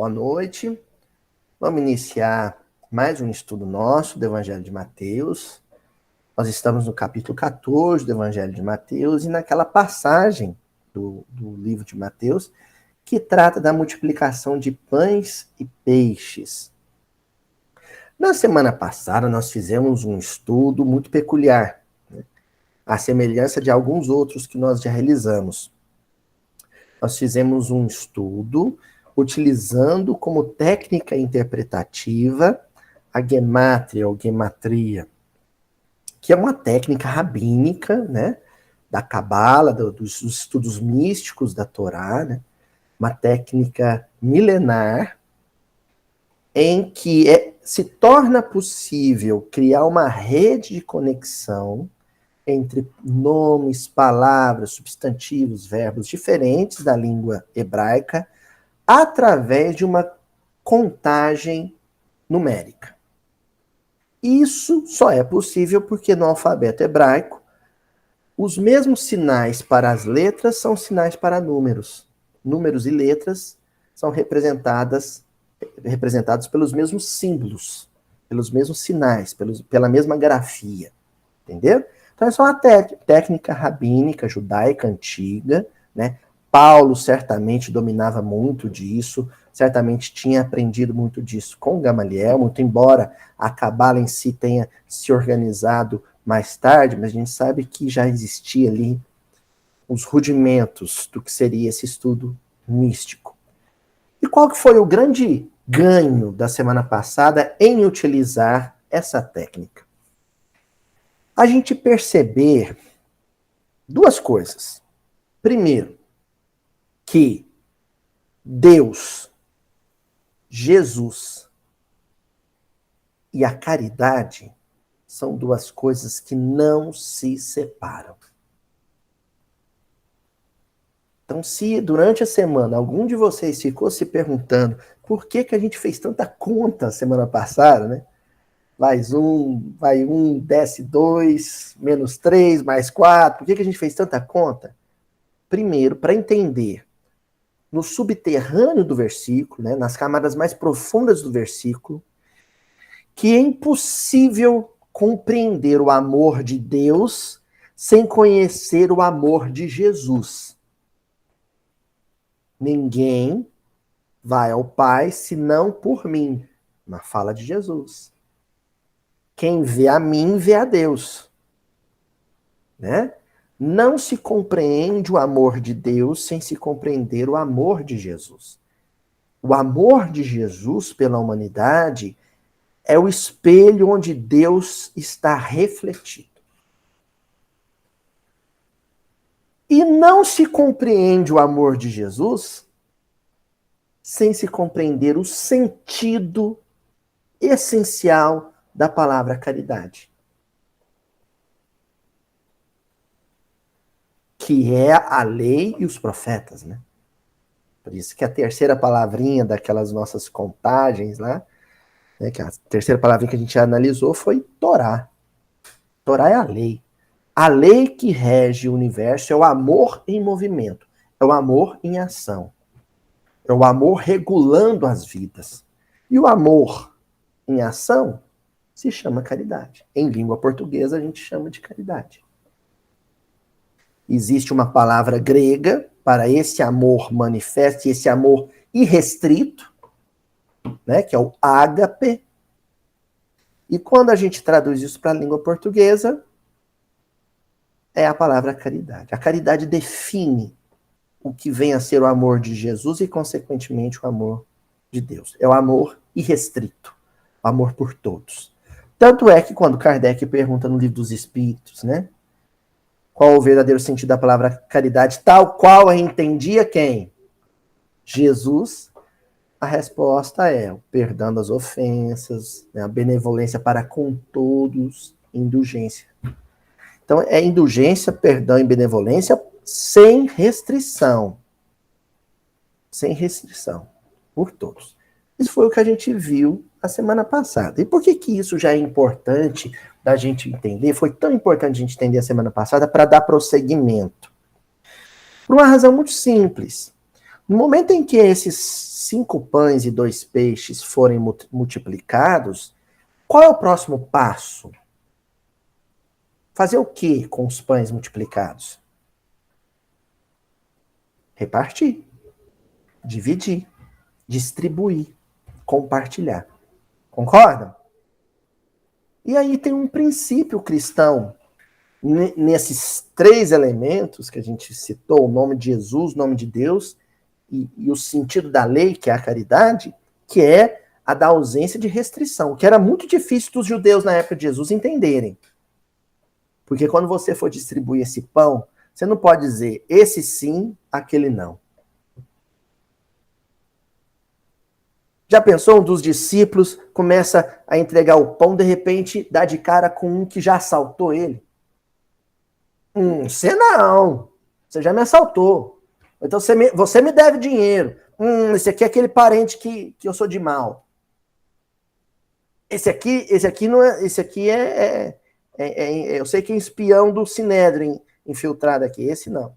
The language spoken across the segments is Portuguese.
Boa noite. Vamos iniciar mais um estudo nosso do Evangelho de Mateus. Nós estamos no capítulo 14 do Evangelho de Mateus e naquela passagem do livro de Mateus que trata da multiplicação de pães e peixes. Na semana passada, nós fizemos um estudo muito peculiar, né? À semelhança de alguns outros que nós já realizamos. Nós fizemos um estudo utilizando como técnica interpretativa a gemátria ou gematria, que é uma técnica rabínica, né, da Cabala, dos estudos místicos da Torá, né, uma técnica milenar em que se torna possível criar uma rede de conexão entre nomes, palavras, substantivos, verbos diferentes da língua hebraica através de uma contagem numérica. Isso só é possível porque no alfabeto hebraico os mesmos sinais para as letras são sinais para números. Números e letras são representados pelos mesmos símbolos, pelos mesmos sinais, pela mesma grafia. Entendeu? Então, essa é uma técnica rabínica, judaica, antiga, né? Paulo certamente dominava muito disso, certamente tinha aprendido muito disso com Gamaliel, muito embora a Cabala em si tenha se organizado mais tarde, mas a gente sabe que já existia ali os rudimentos do que seria esse estudo místico. E qual que foi o grande ganho da semana passada em utilizar essa técnica? A gente perceber duas coisas. Primeiro, que Deus, Jesus e a caridade são duas coisas que não se separam. Então, se durante a semana algum de vocês ficou se perguntando por que a gente fez tanta conta semana passada, né? Mais um, vai um, desce 2, menos 3, mais 4. Por que a gente fez tanta conta? Primeiro, para entender no subterrâneo do versículo, né, nas camadas mais profundas do versículo, que é impossível compreender o amor de Deus sem conhecer o amor de Jesus. Ninguém vai ao Pai senão por mim, na fala de Jesus. Quem vê a mim, vê a Deus. Né? Não se compreende o amor de Deus sem se compreender o amor de Jesus. O amor de Jesus pela humanidade é o espelho onde Deus está refletido. E não se compreende o amor de Jesus sem se compreender o sentido essencial da palavra caridade. Que é a lei e os profetas, né? Por isso que a terceira palavrinha daquelas nossas contagens lá, né, que a terceira palavrinha que a gente analisou foi Torá. Torá é a lei. A lei que rege o universo é o amor em movimento, é o amor em ação, é o amor regulando as vidas. E o amor em ação se chama caridade. Em língua portuguesa a gente chama de caridade. Existe uma palavra grega para esse amor manifesto, esse amor irrestrito, né, que é o ágape. E quando a gente traduz isso para a língua portuguesa, é a palavra caridade. A caridade define o que vem a ser o amor de Jesus e, consequentemente, o amor de Deus. É o amor irrestrito, o amor por todos. Tanto é que quando Kardec pergunta no Livro dos Espíritos, né, qual o verdadeiro sentido da palavra caridade, tal qual a entendia quem? Jesus. A resposta é o perdão das ofensas, né, a benevolência para com todos, indulgência. Então, é indulgência, perdão e benevolência sem restrição. Sem restrição. Por todos. Isso foi o que a gente viu a semana passada. E por que isso já é importante da gente entender? Foi tão importante a gente entender a semana passada para dar prosseguimento. Por uma razão muito simples. No momento em que esses 5 pães e 2 peixes forem multiplicados, qual é o próximo passo? Fazer o que com os pães multiplicados? Repartir, dividir, distribuir, compartilhar. Concordam? E aí tem um princípio cristão nesses 3 elementos que a gente citou, o nome de Jesus, o nome de Deus e o sentido da lei, que é a caridade, que é a da ausência de restrição, que era muito difícil dos judeus na época de Jesus entenderem. Porque quando você for distribuir esse pão, você não pode dizer esse sim, aquele não. Já pensou, um dos discípulos começa a entregar o pão, de repente dá de cara com um que já assaltou ele? Você não. Você já me assaltou. Então você me deve dinheiro. Esse aqui é aquele parente que eu sou de mal. Esse aqui não é. Esse aqui eu sei que é espião do Sinédrio infiltrado aqui. Esse não.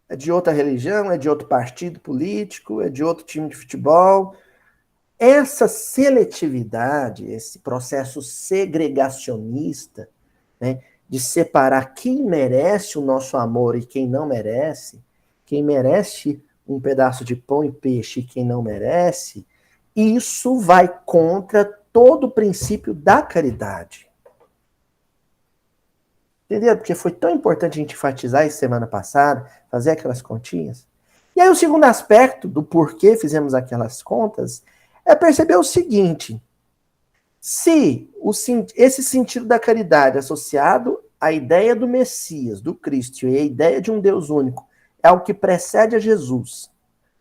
É de outra religião, é de outro partido político, é de outro time de futebol. Essa seletividade, esse processo segregacionista, né, de separar quem merece o nosso amor e quem não merece, quem merece um pedaço de pão e peixe e quem não merece, isso vai contra todo o princípio da caridade. Entendeu? Porque foi tão importante a gente enfatizar isso semana passada, fazer aquelas continhas. E aí o segundo aspecto do porquê fizemos aquelas contas é perceber o seguinte: se esse sentido da caridade associado à ideia do Messias, do Cristo, e a ideia de um Deus único, é o que precede a Jesus,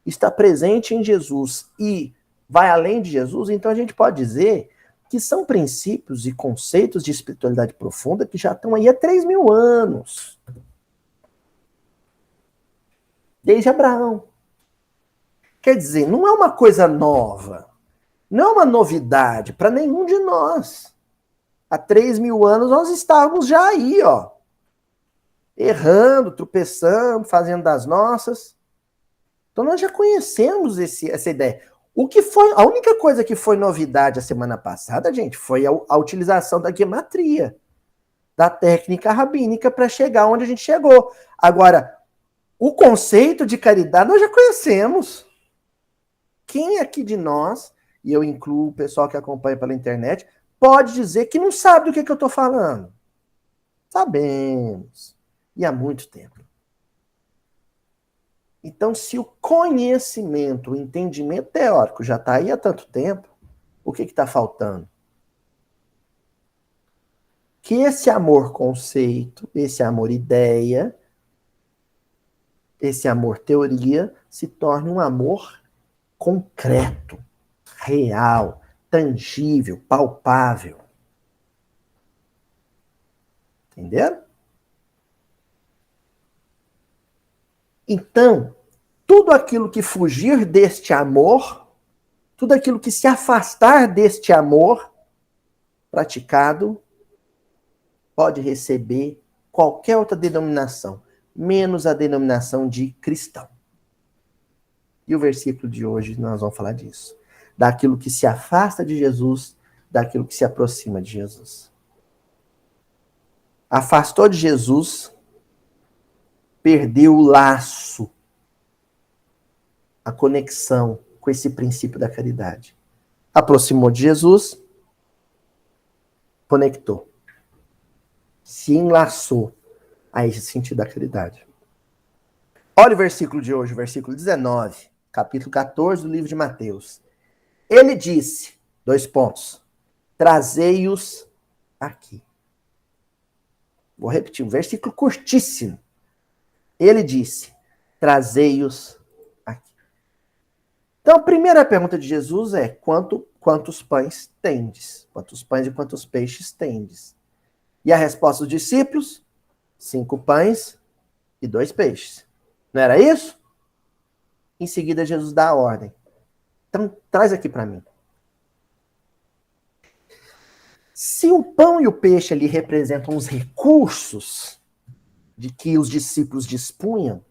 está presente em Jesus e vai além de Jesus, então a gente pode dizer que são princípios e conceitos de espiritualidade profunda que já estão aí há 3.000 anos. Desde Abraão. Quer dizer, não é uma coisa nova. Não é uma novidade para nenhum de nós. Há 3.000 anos nós estávamos já aí, ó. Errando, tropeçando, fazendo das nossas. Então nós já conhecemos essa ideia. A única coisa que foi novidade a semana passada, gente, foi a utilização da gematria, da técnica rabínica para chegar onde a gente chegou. Agora, o conceito de caridade nós já conhecemos. Quem aqui de nós, e eu incluo o pessoal que acompanha pela internet, pode dizer que não sabe do que eu estou falando? Sabemos. E há muito tempo. Então, se o conhecimento, o entendimento teórico já está aí há tanto tempo, o que está faltando? Que esse amor conceito, esse amor ideia, esse amor teoria, se torne um amor concreto, real, tangível, palpável. Entenderam? Então, tudo aquilo que fugir deste amor, tudo aquilo que se afastar deste amor praticado, pode receber qualquer outra denominação, menos a denominação de cristão. E o versículo de hoje nós vamos falar disso. Daquilo que se afasta de Jesus, daquilo que se aproxima de Jesus. Afastou de Jesus, perdeu o laço, a conexão com esse princípio da caridade. Aproximou de Jesus, conectou. Se enlaçou a esse sentido da caridade. Olha o versículo de hoje, o versículo 19, capítulo 14 do livro de Mateus. Ele disse, 2 pontos, trazei-os aqui. Vou repetir, um versículo curtíssimo. Ele disse, trazei-os aqui. Então, a primeira pergunta de Jesus é, quantos pães tendes? Quantos pães e quantos peixes tendes? E a resposta dos discípulos, 5 pães e 2 peixes. Não era isso? Em seguida, Jesus dá a ordem. Então, traz aqui para mim. Se o pão e o peixe ali representam os recursos de que os discípulos dispunham,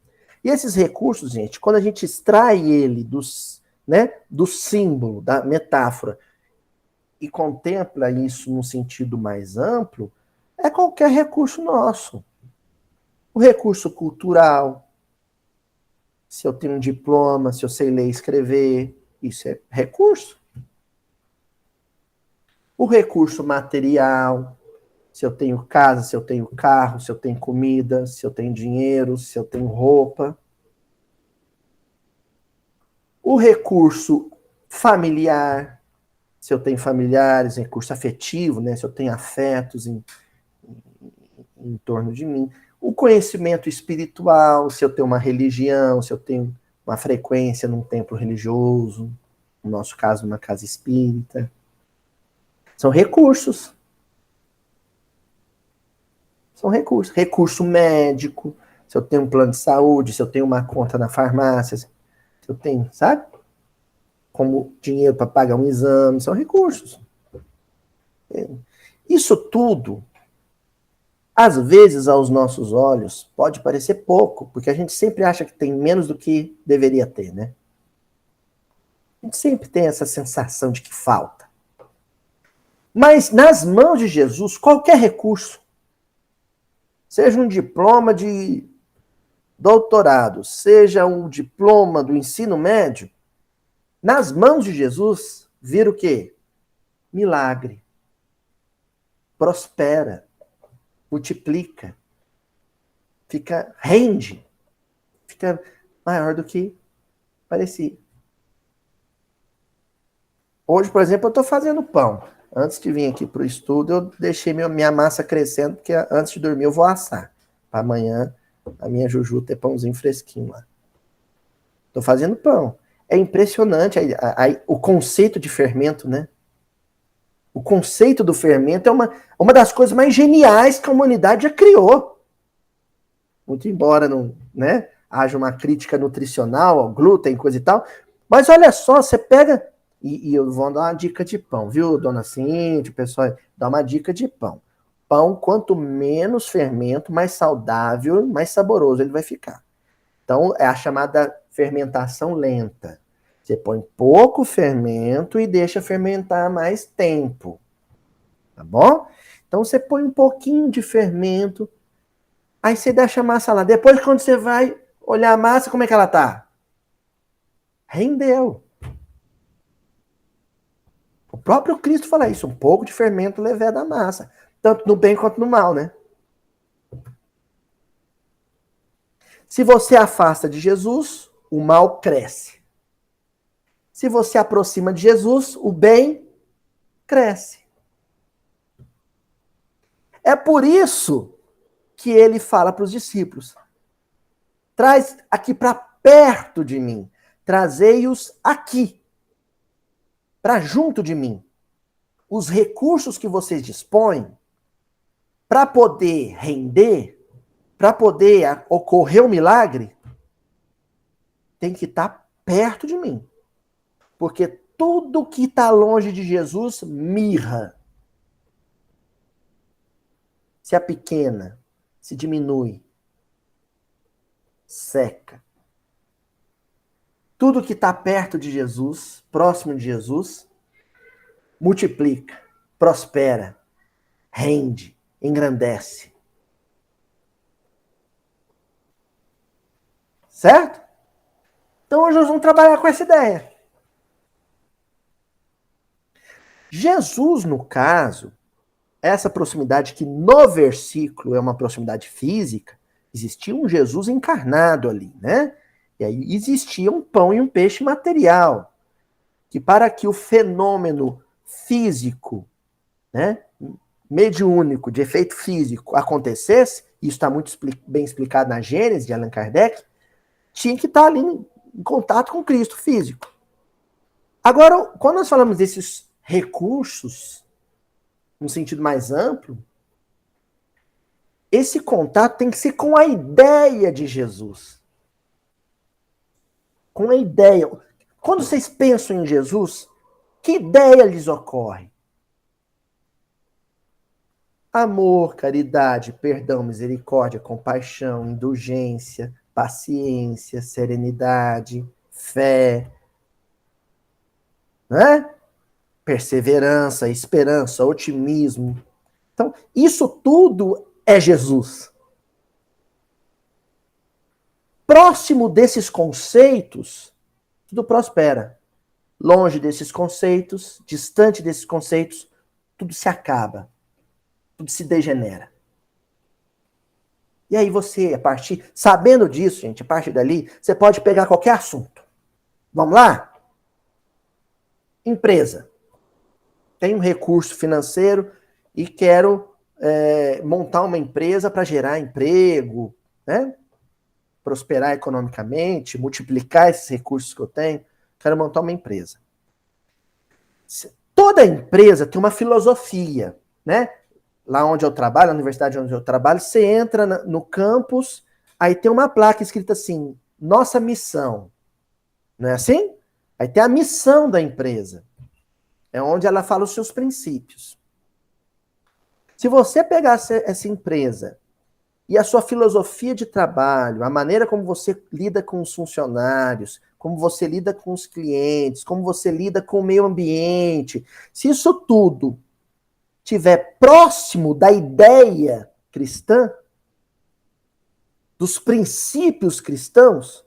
E esses recursos, gente, quando a gente extrai ele do símbolo, da metáfora, e contempla isso num sentido mais amplo, é qualquer recurso nosso. O recurso cultural, se eu tenho um diploma, se eu sei ler e escrever, isso é recurso. O recurso material, se eu tenho casa, se eu tenho carro, se eu tenho comida, se eu tenho dinheiro, se eu tenho roupa. O recurso familiar, se eu tenho familiares, recurso afetivo, né? Se eu tenho afetos em torno de mim. O conhecimento espiritual, se eu tenho uma religião, se eu tenho uma frequência num templo religioso, no nosso caso, numa casa espírita. São recursos. São recursos. Recurso médico, se eu tenho um plano de saúde, se eu tenho uma conta na farmácia, se eu tenho, sabe? Como dinheiro para pagar um exame, são recursos. Isso tudo, às vezes, aos nossos olhos, pode parecer pouco, porque a gente sempre acha que tem menos do que deveria ter, né? A gente sempre tem essa sensação de que falta. Mas nas mãos de Jesus, qualquer recurso, seja um diploma de doutorado, seja um diploma do ensino médio, nas mãos de Jesus, vira o quê? Milagre. Prospera. Multiplica. Rende. Fica maior do que parecia. Hoje, por exemplo, eu estou fazendo pão. Antes de vir aqui para o estudo, eu deixei minha massa crescendo, porque antes de dormir eu vou assar. Para amanhã, a minha Juju ter pãozinho fresquinho lá. Estou fazendo pão. É impressionante o conceito de fermento, né? O conceito do fermento é uma das coisas mais geniais que a humanidade já criou. Muito embora não, né, haja uma crítica nutricional ao glúten, coisa e tal. Mas olha só, você pega... E eu vou dar uma dica de pão, viu, dona Cintia, pessoal? Dá uma dica de pão. Pão, quanto menos fermento, mais saudável, mais saboroso ele vai ficar. Então, é a chamada fermentação lenta. Você põe pouco fermento e deixa fermentar mais tempo. Tá bom? Então, você põe um pouquinho de fermento, aí você deixa a massa lá. Depois, quando você vai olhar a massa, como é que ela tá? Rendeu. O próprio Cristo fala isso, um pouco de fermento leveda a massa. Tanto no bem quanto no mal, né? Se você afasta de Jesus, o mal cresce. Se você aproxima de Jesus, o bem cresce. É por isso que ele fala para os discípulos: traz aqui para perto de mim, trazei-os aqui, para junto de mim. Os recursos que vocês dispõem para poder render, para poder ocorrer o milagre, tem que estar perto de mim. Porque tudo que está longe de Jesus mirra. Se apequena, se diminui, seca. Tudo que está perto de Jesus, próximo de Jesus, multiplica, prospera, rende, engrandece. Certo? Então hoje nós vamos trabalhar com essa ideia. Jesus, no caso, essa proximidade que no versículo é uma proximidade física, existia um Jesus encarnado ali, né? E aí existia um pão e um peixe material, que para que o fenômeno físico, né, mediúnico, de efeito físico, acontecesse, isso está muito bem explicado na Gênese de Allan Kardec, tinha que estar ali em contato com Cristo físico. Agora, quando nós falamos desses recursos, no sentido mais amplo, esse contato tem que ser com a ideia de Jesus. Com a ideia. Quando vocês pensam em Jesus, que ideia lhes ocorre? Amor, caridade, perdão, misericórdia, compaixão, indulgência, paciência, serenidade, fé, né? Perseverança, esperança, otimismo. Então, isso tudo é Jesus. Próximo desses conceitos, tudo prospera. Longe desses conceitos, distante desses conceitos, tudo se acaba. Tudo se degenera. E aí você, sabendo disso, gente, a partir dali, você pode pegar qualquer assunto. Vamos lá? Empresa. Tem um recurso financeiro e quero montar uma empresa para gerar emprego, né? Prosperar economicamente, multiplicar esses recursos que eu tenho. Quero montar uma empresa. Toda empresa tem uma filosofia, né? Lá onde eu trabalho, na universidade onde eu trabalho, você entra no campus, aí tem uma placa escrita assim, nossa missão. Não é assim? Aí tem a missão da empresa. É onde ela fala os seus princípios. Se você pegar essa empresa e a sua filosofia de trabalho, a maneira como você lida com os funcionários, como você lida com os clientes, como você lida com o meio ambiente, se isso tudo estiver próximo da ideia cristã, dos princípios cristãos,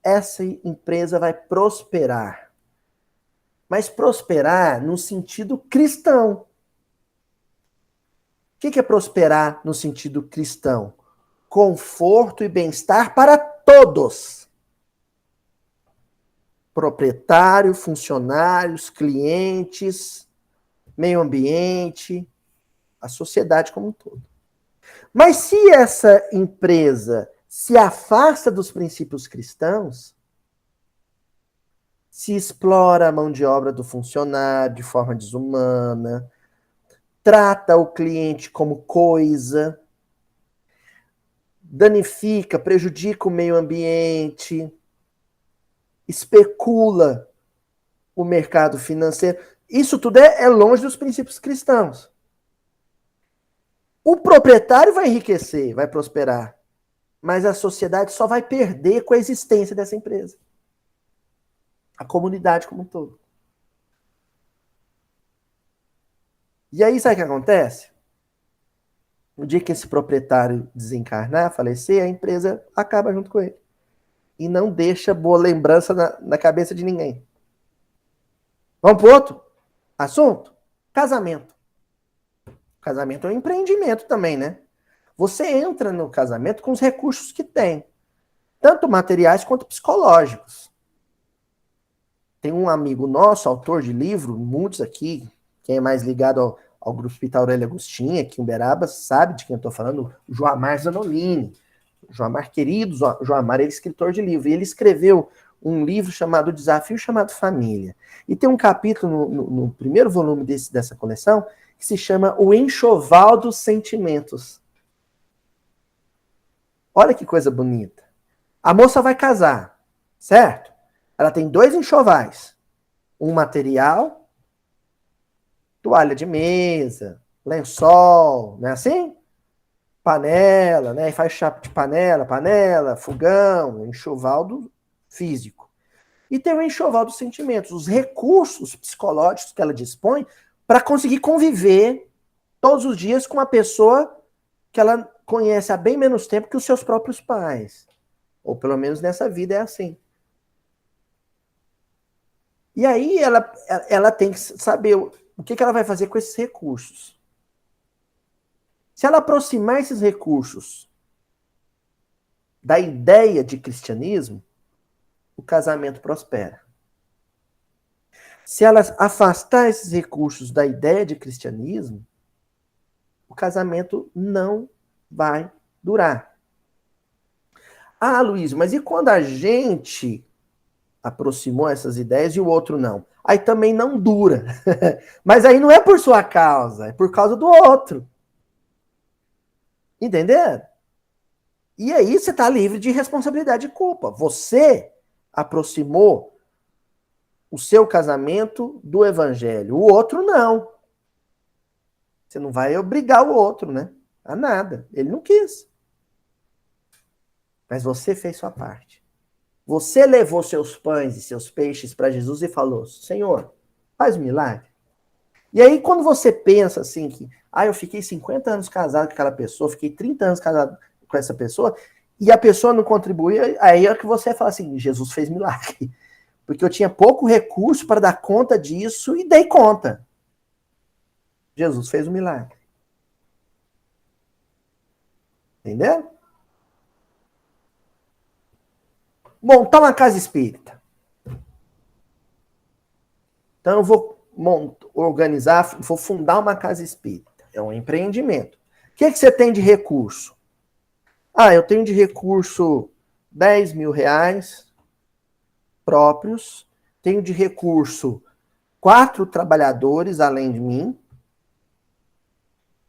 essa empresa vai prosperar. Mas prosperar no sentido cristão. O que é prosperar no sentido cristão? Conforto e bem-estar para todos. Proprietário, funcionários, clientes, meio ambiente, a sociedade como um todo. Mas se essa empresa se afasta dos princípios cristãos, se explora a mão de obra do funcionário de forma desumana, trata o cliente como coisa, danifica, prejudica o meio ambiente, especula o mercado financeiro. Isso tudo é longe dos princípios cristãos. O proprietário vai enriquecer, vai prosperar, mas a sociedade só vai perder com a existência dessa empresa. A comunidade como um todo. E aí, sabe o que acontece? No dia que esse proprietário desencarnar, falecer, a empresa acaba junto com ele. E não deixa boa lembrança na cabeça de ninguém. Vamos para outro assunto? Casamento. Casamento é um empreendimento também, né? Você entra no casamento com os recursos que tem. Tanto materiais quanto psicológicos. Tem um amigo nosso, autor de livro, muitos aqui, quem é mais ligado ao Grupo Hospital Aurélia Agostinho, aqui em Uberaba, sabe de quem eu estou falando, o Joamar Zanolini. Joamar, querido Joamar, ele é escritor de livro. E ele escreveu um livro chamado Desafio chamado Família. E tem um capítulo no primeiro volume dessa coleção que se chama O Enxoval dos Sentimentos. Olha que coisa bonita. A moça vai casar, certo? Ela tem 2 enxovais. Um material, toalha de mesa, lençol, não é assim? Panela, né? E faz chapa de panela, fogão, enxoval do físico. E tem o enxoval dos sentimentos, os recursos psicológicos que ela dispõe para conseguir conviver todos os dias com uma pessoa que ela conhece há bem menos tempo que os seus próprios pais. Ou pelo menos nessa vida é assim. E aí ela tem que saber o que ela vai fazer com esses recursos. Se ela aproximar esses recursos da ideia de cristianismo, o casamento prospera. Se ela afastar esses recursos da ideia de cristianismo, o casamento não vai durar. Ah, Luiz, mas e quando a gente aproximou essas ideias e o outro não? Aí também não dura. Mas aí não é por sua causa, é por causa do outro. Entendeu? E aí você está livre de responsabilidade e culpa. Você aproximou o seu casamento do evangelho. O outro não. Você não vai obrigar o outro, né? A nada. Ele não quis. Mas você fez sua parte. Você levou seus pães e seus peixes para Jesus e falou: Senhor, faz um milagre. E aí, quando você pensa assim que, eu fiquei 50 anos casado com aquela pessoa, fiquei 30 anos casado com essa pessoa, e a pessoa não contribuía, aí é que você fala assim: Jesus fez milagre. Porque eu tinha pouco recurso para dar conta disso e dei conta. Jesus fez um milagre. Entendeu? Montar uma casa espírita. Então eu vou organizar, vou fundar uma casa espírita. É um empreendimento. O que você tem de recurso? Eu tenho de recurso R$ 10.000 próprios. Tenho de recurso 4 trabalhadores além de mim.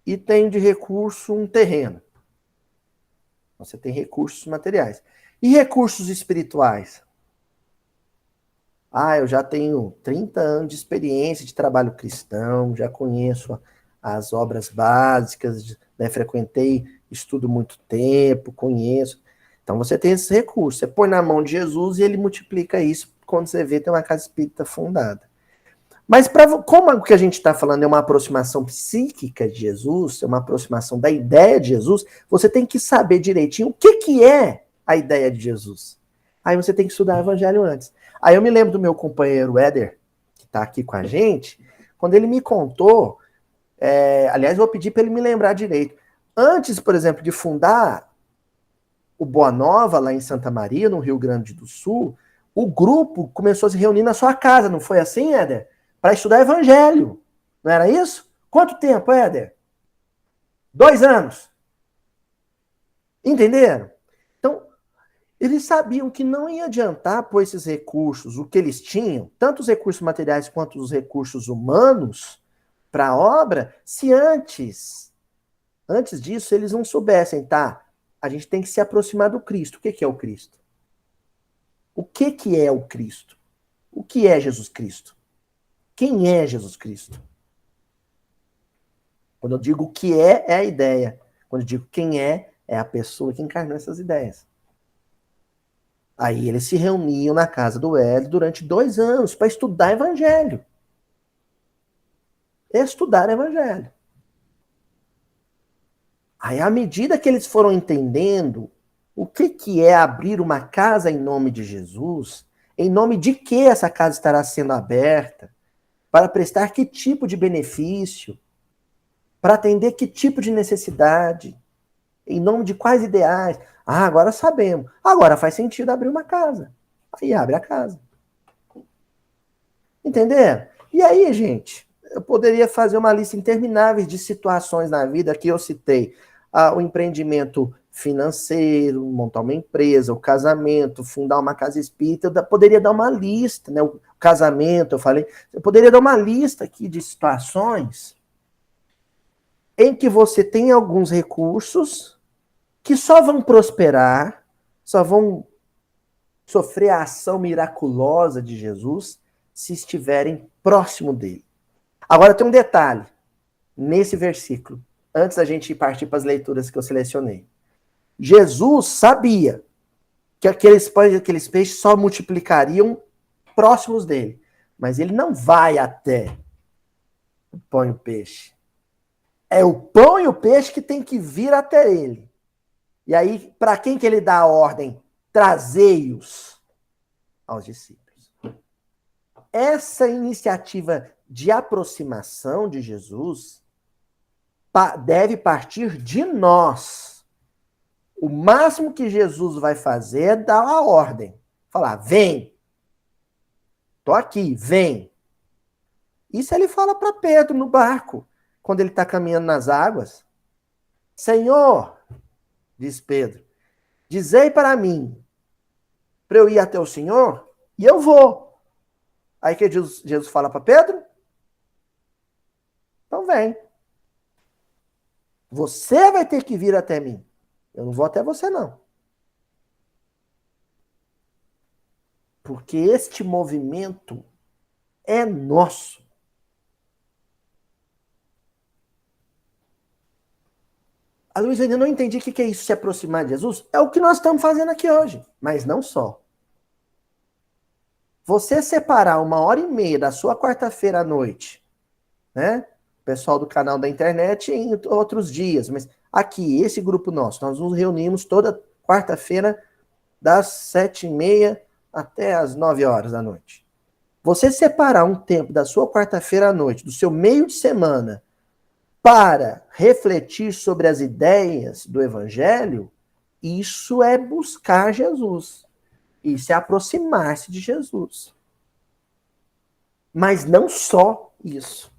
E tenho de recurso um terreno. Você tem recursos materiais. E recursos espirituais? Eu já tenho 30 anos de experiência de trabalho cristão, já conheço as obras básicas, né, frequentei, estudo muito tempo, conheço. Então você tem esses recursos. Você põe na mão de Jesus e ele multiplica isso quando você vê tem uma casa espírita fundada. Mas como o que a gente está falando é uma aproximação psíquica de Jesus, é uma aproximação da ideia de Jesus, você tem que saber direitinho o que é a ideia de Jesus. Aí você tem que estudar o evangelho antes. Aí eu me lembro do meu companheiro Éder, que está aqui com a gente, quando ele me contou, aliás, vou pedir para ele me lembrar direito. Antes, por exemplo, de fundar o Boa Nova, lá em Santa Maria, no Rio Grande do Sul, o grupo começou a se reunir na sua casa, não foi assim, Éder? Para estudar evangelho. Não era isso? Quanto tempo, Éder? 2 anos. Entenderam? Então, eles sabiam que não ia adiantar pôr esses recursos, o que eles tinham, tanto os recursos materiais quanto os recursos humanos, para a obra, se antes disso, eles não soubessem, a gente tem que se aproximar do Cristo. O que é o Cristo? O que é o Cristo? O que é Jesus Cristo? Quem é Jesus Cristo? Quando eu digo o que é a ideia. Quando eu digo quem é a pessoa que encarnou essas ideias. Aí eles se reuniam na casa do Hélio durante 2 anos para estudar evangelho. Estudar evangelho. Aí, à medida que eles foram entendendo o que é abrir uma casa em nome de Jesus, em nome de que essa casa estará sendo aberta, para prestar que tipo de benefício, para atender que tipo de necessidade, em nome de quais ideais. Agora sabemos. Agora faz sentido abrir uma casa. Aí abre a casa. Entenderam? E aí, gente, eu poderia fazer uma lista interminável de situações na vida que eu citei. O empreendimento financeiro, montar uma empresa, o casamento, fundar uma casa espírita. Eu poderia dar uma lista, né? O casamento, eu poderia dar uma lista aqui de situações em que você tem alguns recursos que só vão prosperar, só vão sofrer a ação miraculosa de Jesus se estiverem próximo dele. Agora tem um detalhe nesse versículo, antes da gente partir para as leituras que eu selecionei. Jesus sabia que aqueles pães e aqueles peixes só multiplicariam próximos dele, mas ele não vai até o pão e o peixe. É o pão e o peixe que tem que vir até ele. E aí, para quem que ele dá a ordem? Trazei-os aos discípulos. Essa iniciativa de aproximação de Jesus deve partir de nós. O máximo que Jesus vai fazer é dar a ordem. Falar, vem. Tô aqui, vem. Isso ele fala para Pedro no barco, quando ele está caminhando nas águas. Senhor, diz Pedro, dizei para mim, para eu ir até o Senhor, e eu vou. Aí que Jesus fala para Pedro? Então vem. Você vai ter que vir até mim. Eu não vou até você, não. Porque este movimento é nosso. A Luísa ainda não entendi o que é isso, se aproximar de Jesus. É o que nós estamos fazendo aqui hoje, mas não só. Você separar 1h30 da sua quarta-feira à noite, né? O pessoal do canal da internet em outros dias, mas aqui, esse grupo nosso, nós nos reunimos toda quarta-feira das 7h30 até as 9h da noite. Você separar um tempo da sua quarta-feira à noite, do seu meio de semana, para refletir sobre as ideias do Evangelho, isso é buscar Jesus. Isso é aproximar-se de Jesus. Mas não só isso.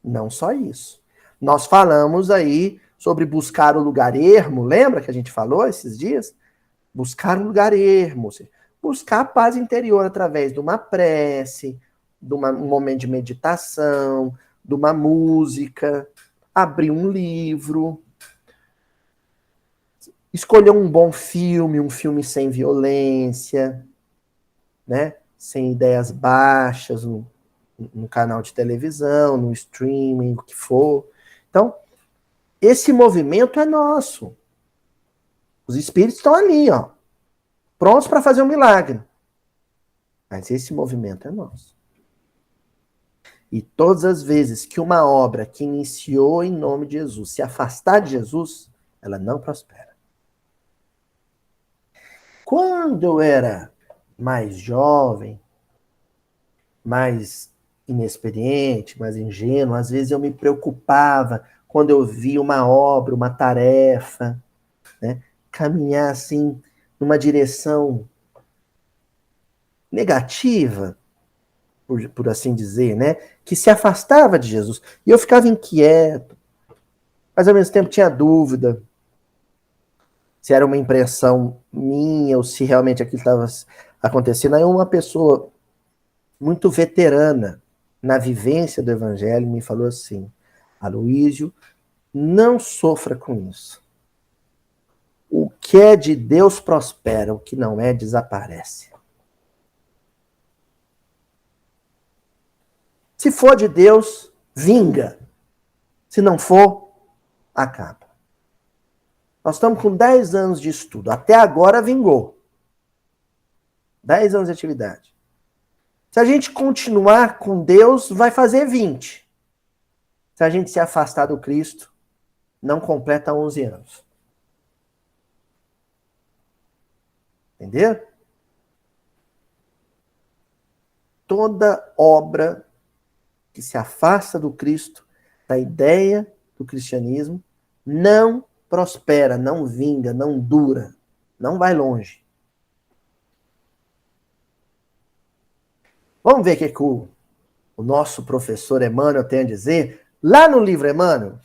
Não só isso. Nós falamos aí sobre buscar o lugar ermo, lembra que a gente falou esses dias? Buscar um lugar ermo, buscar a paz interior através de uma prece, de um momento de meditação, de uma música, abrir um livro, escolher um bom filme, um filme sem violência, né? Sem ideias baixas no canal de televisão, no streaming, o que for. Então, esse movimento é nosso. Os espíritos estão ali, ó, prontos para fazer um milagre. Mas esse movimento é nosso. E todas as vezes que uma obra que iniciou em nome de Jesus se afastar de Jesus, ela não prospera. Quando eu era mais jovem, mais inexperiente, mais ingênuo, às vezes eu me preocupava quando eu via uma obra, uma tarefa, né, caminhar assim numa direção negativa, por assim dizer, né, que se afastava de Jesus. E eu ficava inquieto, mas ao mesmo tempo tinha dúvida se era uma impressão minha ou se realmente aquilo estava acontecendo. Aí uma pessoa muito veterana na vivência do Evangelho me falou assim: Aloísio, não sofra com isso. O que é de Deus prospera, o que não é desaparece. Se for de Deus, vinga. Se não for, acaba. Nós estamos com 10 anos de estudo. Até agora vingou. 10 anos de atividade. Se a gente continuar com Deus, vai fazer 20. Se a gente se afastar do Cristo, não completa 11 anos. Entendeu? Toda obra que se afasta do Cristo, da ideia do cristianismo, não prospera, não vinga, não dura, não vai longe. Vamos ver o que o nosso professor Emmanuel tem a dizer lá no livro Emmanuel,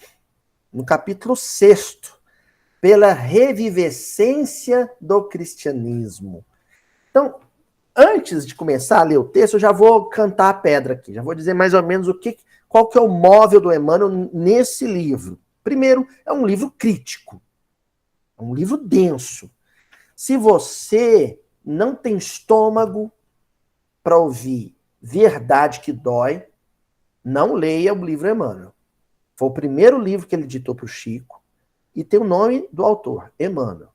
no capítulo 6º, pela revivescência do cristianismo. Então, antes de começar a ler o texto, eu já vou cantar a pedra aqui, já vou dizer mais ou menos qual que é o móvel do Emmanuel nesse livro. Primeiro, é um livro crítico, é um livro denso. Se você não tem estômago para ouvir verdade que dói, não leia o livro Emmanuel. Foi o primeiro livro que ele ditou para o Chico e tem o nome do autor, Emmanuel.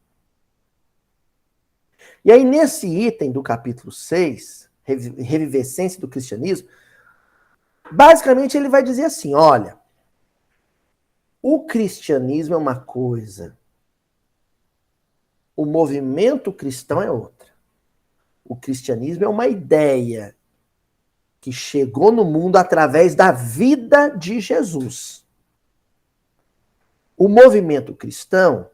E aí, nesse item do capítulo 6, Revivescência do Cristianismo, basicamente ele vai dizer assim, olha, o cristianismo é uma coisa, o movimento cristão é outra. O cristianismo é uma ideia que chegou no mundo através da vida de Jesus. O movimento cristão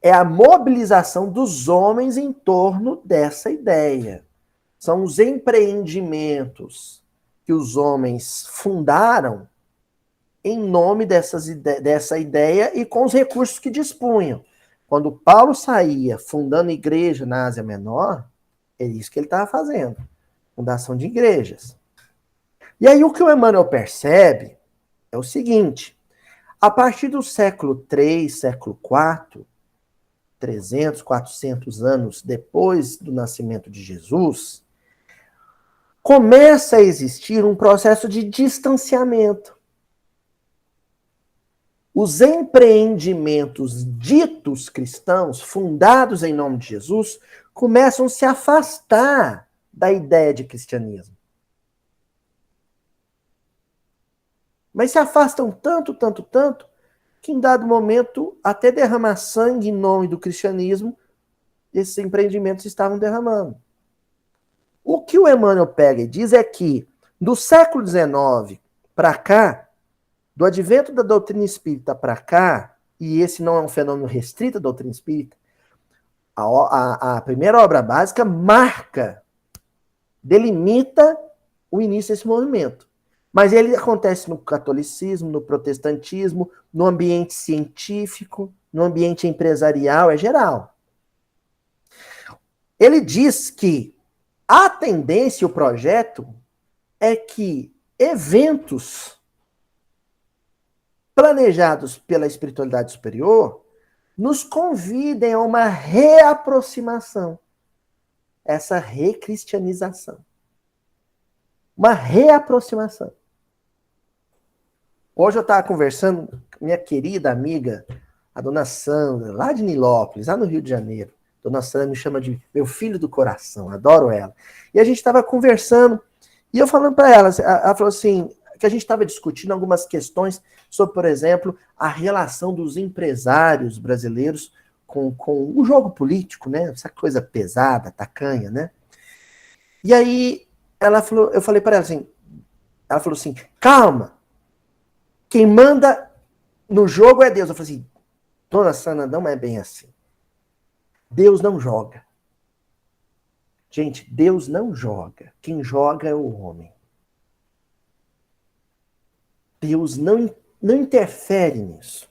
é a mobilização dos homens em torno dessa ideia. São os empreendimentos que os homens fundaram em nome dessa ideia e com os recursos que dispunham. Quando Paulo saía fundando igreja na Ásia Menor, é isso que ele estava fazendo. Fundação de igrejas. E aí o que o Emmanuel percebe é o seguinte: a partir do século III, século IV, 300, 400 anos depois do nascimento de Jesus, começa a existir um processo de distanciamento. os empreendimentos ditos cristãos, fundados em nome de Jesus, começam a se afastar da ideia de cristianismo. Mas se afastam tanto, que em dado momento, até derramar sangue em nome do cristianismo, esses empreendimentos estavam derramando. O que o Emmanuel pega e diz é que, do século XIX para cá, do advento da doutrina espírita para cá, e esse não é um fenômeno restrito à doutrina espírita, a primeira obra básica marca, delimita o início desse movimento. Mas ele acontece no catolicismo, no protestantismo, no ambiente científico, no ambiente empresarial, é geral. Ele diz que a tendência, o projeto, é que eventos planejados pela espiritualidade superior nos convidem a uma reaproximação, essa recristianização. Uma reaproximação. Hoje eu estava conversando com minha querida amiga, a dona Sandra, lá de Nilópolis, lá no Rio de Janeiro. Dona Sandra me chama de meu filho do coração, adoro ela. E a gente estava conversando, e eu falando para ela falou assim, que a gente estava discutindo algumas questões sobre, por exemplo, a relação dos empresários brasileiros com o jogo político, né? Essa coisa pesada, tacanha, né? E aí eu falei para ela falou assim, calma, quem manda no jogo é Deus. Eu falei assim, dona Sandra, não é bem assim. Deus não joga. Gente, Deus não joga. Quem joga é o homem. Deus não interfere nisso.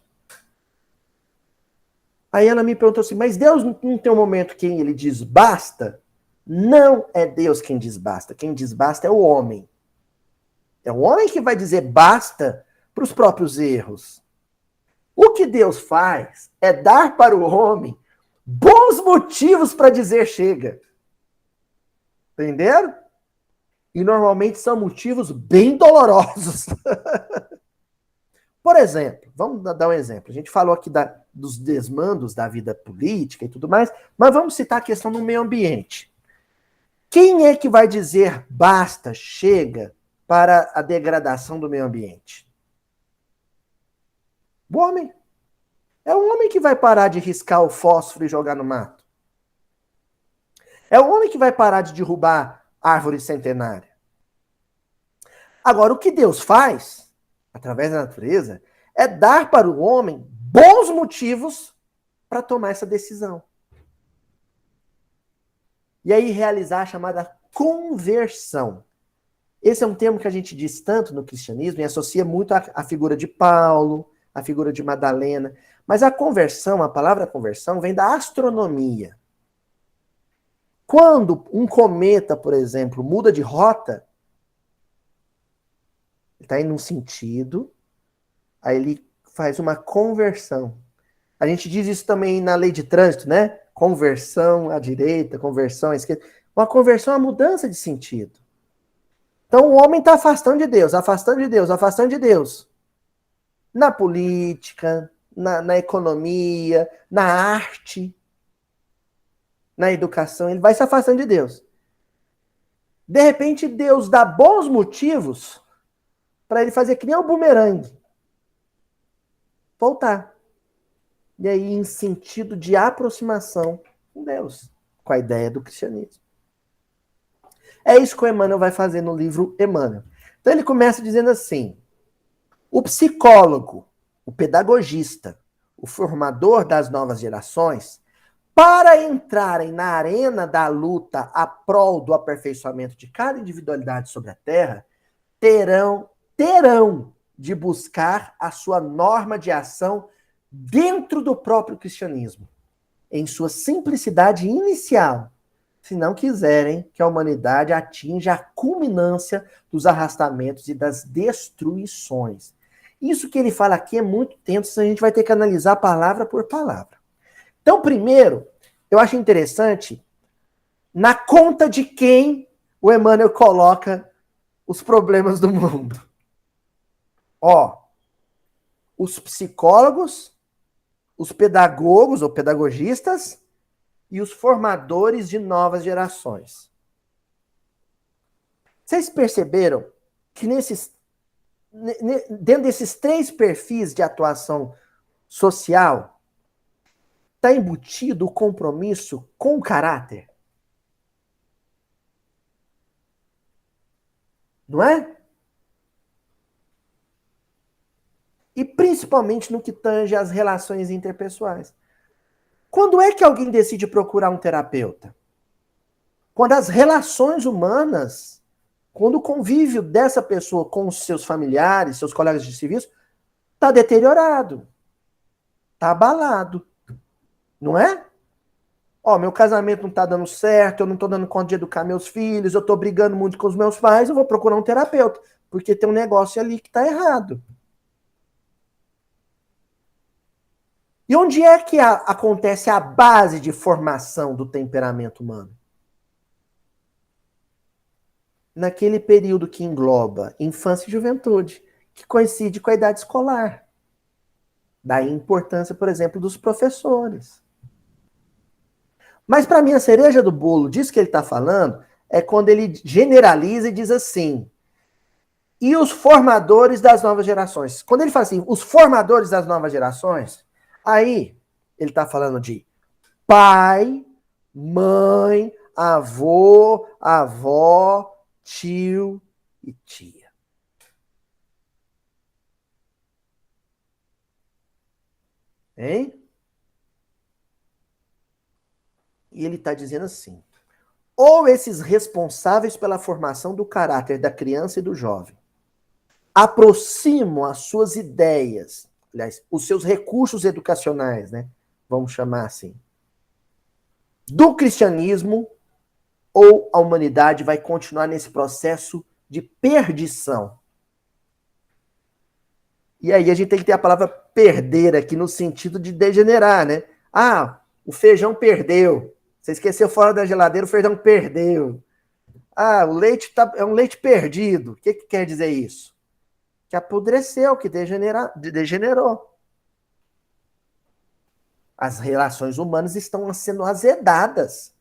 Aí ela me perguntou assim, mas Deus não tem um momento que ele diz basta? Não é Deus quem diz basta. Quem diz basta é o homem. É o homem que vai dizer basta para os próprios erros. O que Deus faz é dar para o homem bons motivos para dizer chega. Entenderam? E normalmente são motivos bem dolorosos. Por exemplo, vamos dar um exemplo. A gente falou aqui dos desmandos da vida política e tudo mais, mas vamos citar a questão do meio ambiente. Quem é que vai dizer basta, chega, para a degradação do meio ambiente? O homem. É o homem que vai parar de riscar o fósforo e jogar no mato. É o homem que vai parar de derrubar árvore centenária. Agora, o que Deus faz, através da natureza, é dar para o homem bons motivos para tomar essa decisão. E aí realizar a chamada conversão. Esse é um termo que a gente diz tanto no cristianismo e associa muito à figura de Paulo, à figura de Madalena. Mas a conversão, a palavra conversão, vem da astronomia. Quando um cometa, por exemplo, muda de rota, ele está indo num sentido, aí ele faz uma conversão. A gente diz isso também na lei de trânsito, né? Conversão à direita, conversão à esquerda. Uma conversão é uma mudança de sentido. Então o homem está afastando de Deus, afastando de Deus, afastando de Deus. Na política, na economia, na arte, na educação, ele vai se afastando de Deus. De repente, Deus dá bons motivos para ele fazer que nem o bumerangue. Voltar. E aí, em sentido de aproximação com Deus, com a ideia do cristianismo. É isso que o Emmanuel vai fazer no livro Emmanuel. Então ele começa dizendo assim, o psicólogo, o pedagogista, o formador das novas gerações, para entrarem na arena da luta a prol do aperfeiçoamento de cada individualidade sobre a Terra, terão de buscar a sua norma de ação dentro do próprio cristianismo, em sua simplicidade inicial, se não quiserem que a humanidade atinja a culminância dos arrastamentos e das destruições. Isso que ele fala aqui é muito tenso, a gente vai ter que analisar palavra por palavra. Então, primeiro, eu acho interessante, na conta de quem o Emmanuel coloca os problemas do mundo. Ó, os psicólogos, os pedagogos ou pedagogistas e os formadores de novas gerações. Vocês perceberam que dentro desses 3 perfis de atuação social está embutido o compromisso com o caráter? Não é? E principalmente no que tange às relações interpessoais. Quando é que alguém decide procurar um terapeuta? Quando as relações humanas, quando o convívio dessa pessoa com os seus familiares, seus colegas de serviço, está deteriorado, está abalado. Não é? Ó, meu casamento não está dando certo, eu não estou dando conta de educar meus filhos, eu estou brigando muito com os meus pais, eu vou procurar um terapeuta, porque tem um negócio ali que está errado. E onde é que acontece a base de formação do temperamento humano? Naquele período que engloba infância e juventude, que coincide com a idade escolar. Daí a importância, por exemplo, dos professores. Mas para mim a cereja do bolo disso que ele está falando é quando ele generaliza e diz assim: e os formadores das novas gerações? Quando ele fala assim, os formadores das novas gerações, aí ele está falando de pai, mãe, avô, avó, tio e tia. Hein? E ele está dizendo assim: ou esses responsáveis pela formação do caráter da criança e do jovem aproximam as suas ideias, aliás, os seus recursos educacionais, né? Vamos chamar assim, do cristianismo, ou a humanidade vai continuar nesse processo de perdição. E aí a gente tem que ter a palavra perder aqui no sentido de degenerar, né? Ah, o feijão perdeu. Você esqueceu fora da geladeira, o feijão perdeu. Ah, o leite é um leite perdido. O que quer dizer isso? Que apodreceu, que degenerou. As relações humanas estão sendo azedadas.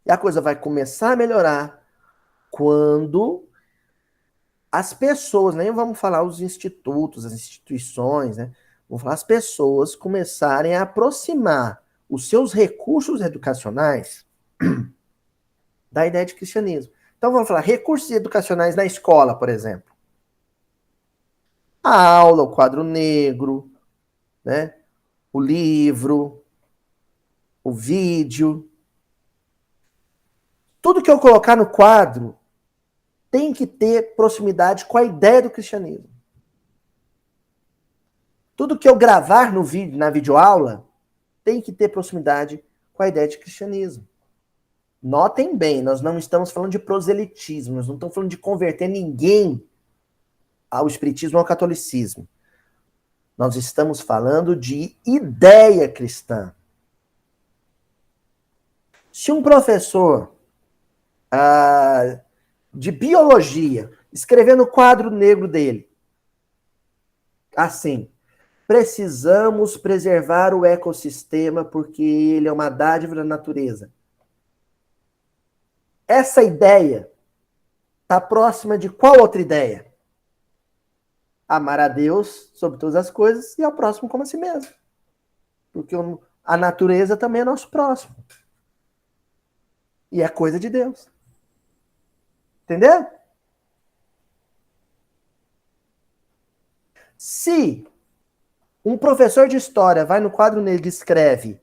E a coisa vai começar a melhorar quando as pessoas, nem vamos falar os institutos, as instituições, né? Vamos falar as pessoas começarem a aproximar os seus recursos educacionais da ideia de cristianismo. Então vamos falar recursos educacionais na escola, por exemplo. A aula, o quadro negro, né? O livro, o vídeo. Tudo que eu colocar no quadro tem que ter proximidade com a ideia do cristianismo. Tudo que eu gravar no vídeo, na videoaula, tem que ter proximidade com a ideia de cristianismo. Notem bem, nós não estamos falando de proselitismo, nós não estamos falando de converter ninguém ao espiritismo ou ao catolicismo. Nós estamos falando de ideia cristã. Se um professor de biologia escrever no quadro negro dele, assim, precisamos preservar o ecossistema porque ele é uma dádiva da natureza. Essa ideia está próxima de qual outra ideia? Amar a Deus sobre todas as coisas e ao próximo como a si mesmo. Porque a natureza também é nosso próximo. E é coisa de Deus. Entendeu? Se um professor de história vai no quadro negro e escreve: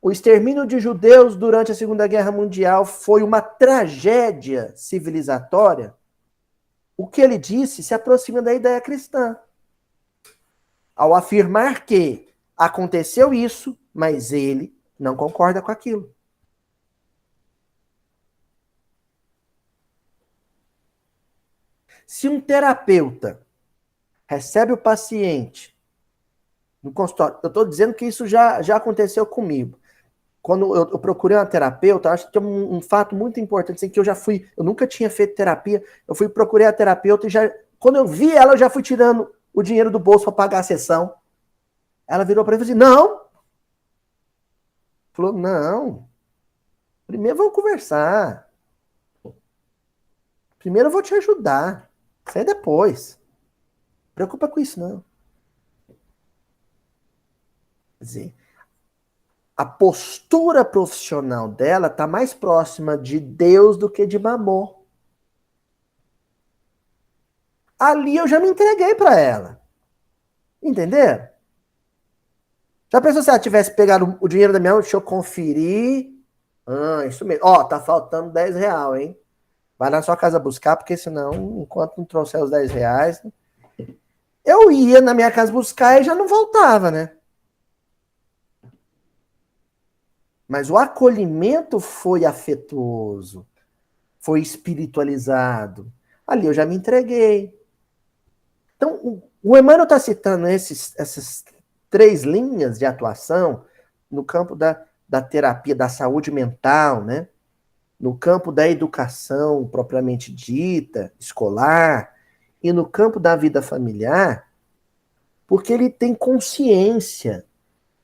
o extermínio de judeus durante a Segunda Guerra Mundial foi uma tragédia civilizatória, o que ele disse se aproxima da ideia cristã. Ao afirmar que aconteceu isso, mas ele não concorda com aquilo. Se um terapeuta recebe o paciente no consultório, eu estou dizendo que isso já aconteceu comigo. Quando eu procurei uma terapeuta, acho que é um fato muito importante, assim, que eu nunca tinha feito terapia, procurei a terapeuta e já Quando eu vi ela, eu já fui tirando o dinheiro do bolso para pagar a sessão. Ela virou para mim e falou assim, não. Falou, não. Primeiro vamos conversar. Primeiro eu vou te ajudar. Isso aí depois. Não preocupa com isso, não. Quer dizer, a postura profissional dela está mais próxima de Deus do que de Mamon. Ali eu já me entreguei para ela. Entendeu? Já pensou se ela tivesse pegado o dinheiro da minha mão? Deixa eu conferir. Ah, isso mesmo. Ó, tá faltando 10 reais, hein? Vai na sua casa buscar, porque senão, enquanto não trouxer os 10 reais, eu ia na minha casa buscar e já não voltava, né? Mas o acolhimento foi afetuoso, foi espiritualizado. Ali eu já me entreguei. Então, o Emmanuel está citando essas 3 linhas de atuação no campo da terapia, da saúde mental, né? No campo da educação propriamente dita, escolar, e no campo da vida familiar, porque ele tem consciência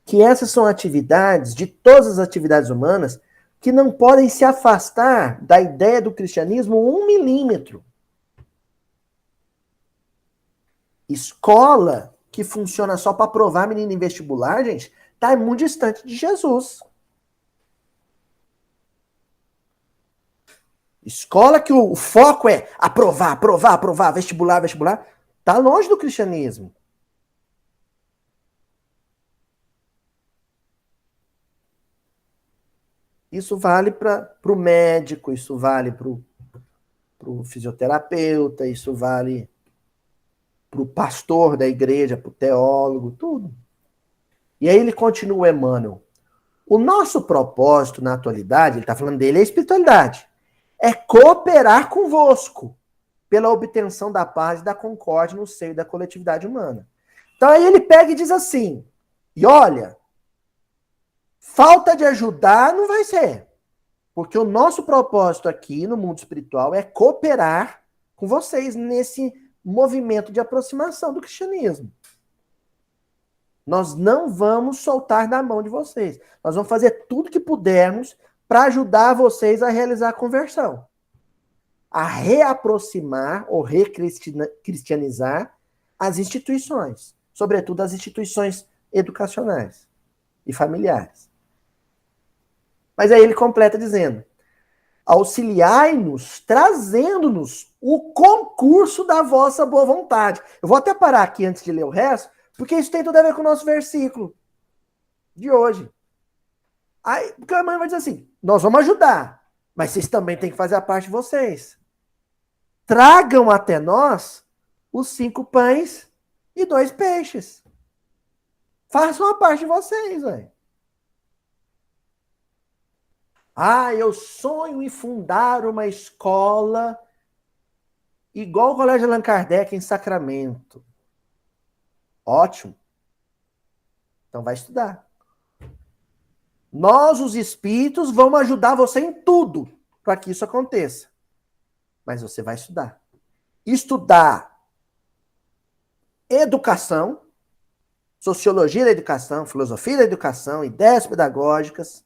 que essas são atividades, de todas as atividades humanas, que não podem se afastar da ideia do cristianismo 1 milímetro. Escola que funciona só para aprovar menino em vestibular, gente, está muito distante de Jesus. Escola que o foco é aprovar, aprovar, aprovar, vestibular, vestibular, está longe do cristianismo. Isso vale para o médico, isso vale para o fisioterapeuta, isso vale para o pastor da igreja, para o teólogo, tudo. E aí ele continua, Emmanuel. O nosso propósito na atualidade, ele está falando dele, é a espiritualidade. É cooperar convosco pela obtenção da paz e da concórdia no seio da coletividade humana. Então aí ele pega e diz assim, e olha, falta de ajudar não vai ser. Porque o nosso propósito aqui no mundo espiritual é cooperar com vocês nesse movimento de aproximação do cristianismo. Nós não vamos soltar da mão de vocês. Nós vamos fazer tudo que pudermos para ajudar vocês a realizar a conversão. A reaproximar ou recristianizar as instituições. Sobretudo as instituições educacionais e familiares. Mas aí ele completa dizendo, auxiliai-nos, trazendo-nos o concurso da vossa boa vontade. Eu vou até parar aqui antes de ler o resto, porque isso tem tudo a ver com o nosso versículo de hoje. Aí, porque a mãe vai dizer assim, nós vamos ajudar, mas vocês também têm que fazer a parte de vocês. Tragam até nós os 5 pães e 2 peixes. Façam a parte de vocês, velho. Ah, eu sonho em fundar uma escola igual o Colégio Allan Kardec em Sacramento. Ótimo. Então vai estudar. Nós, os espíritos, vamos ajudar você em tudo para que isso aconteça. Mas você vai estudar. Estudar educação, sociologia da educação, filosofia da educação, ideias pedagógicas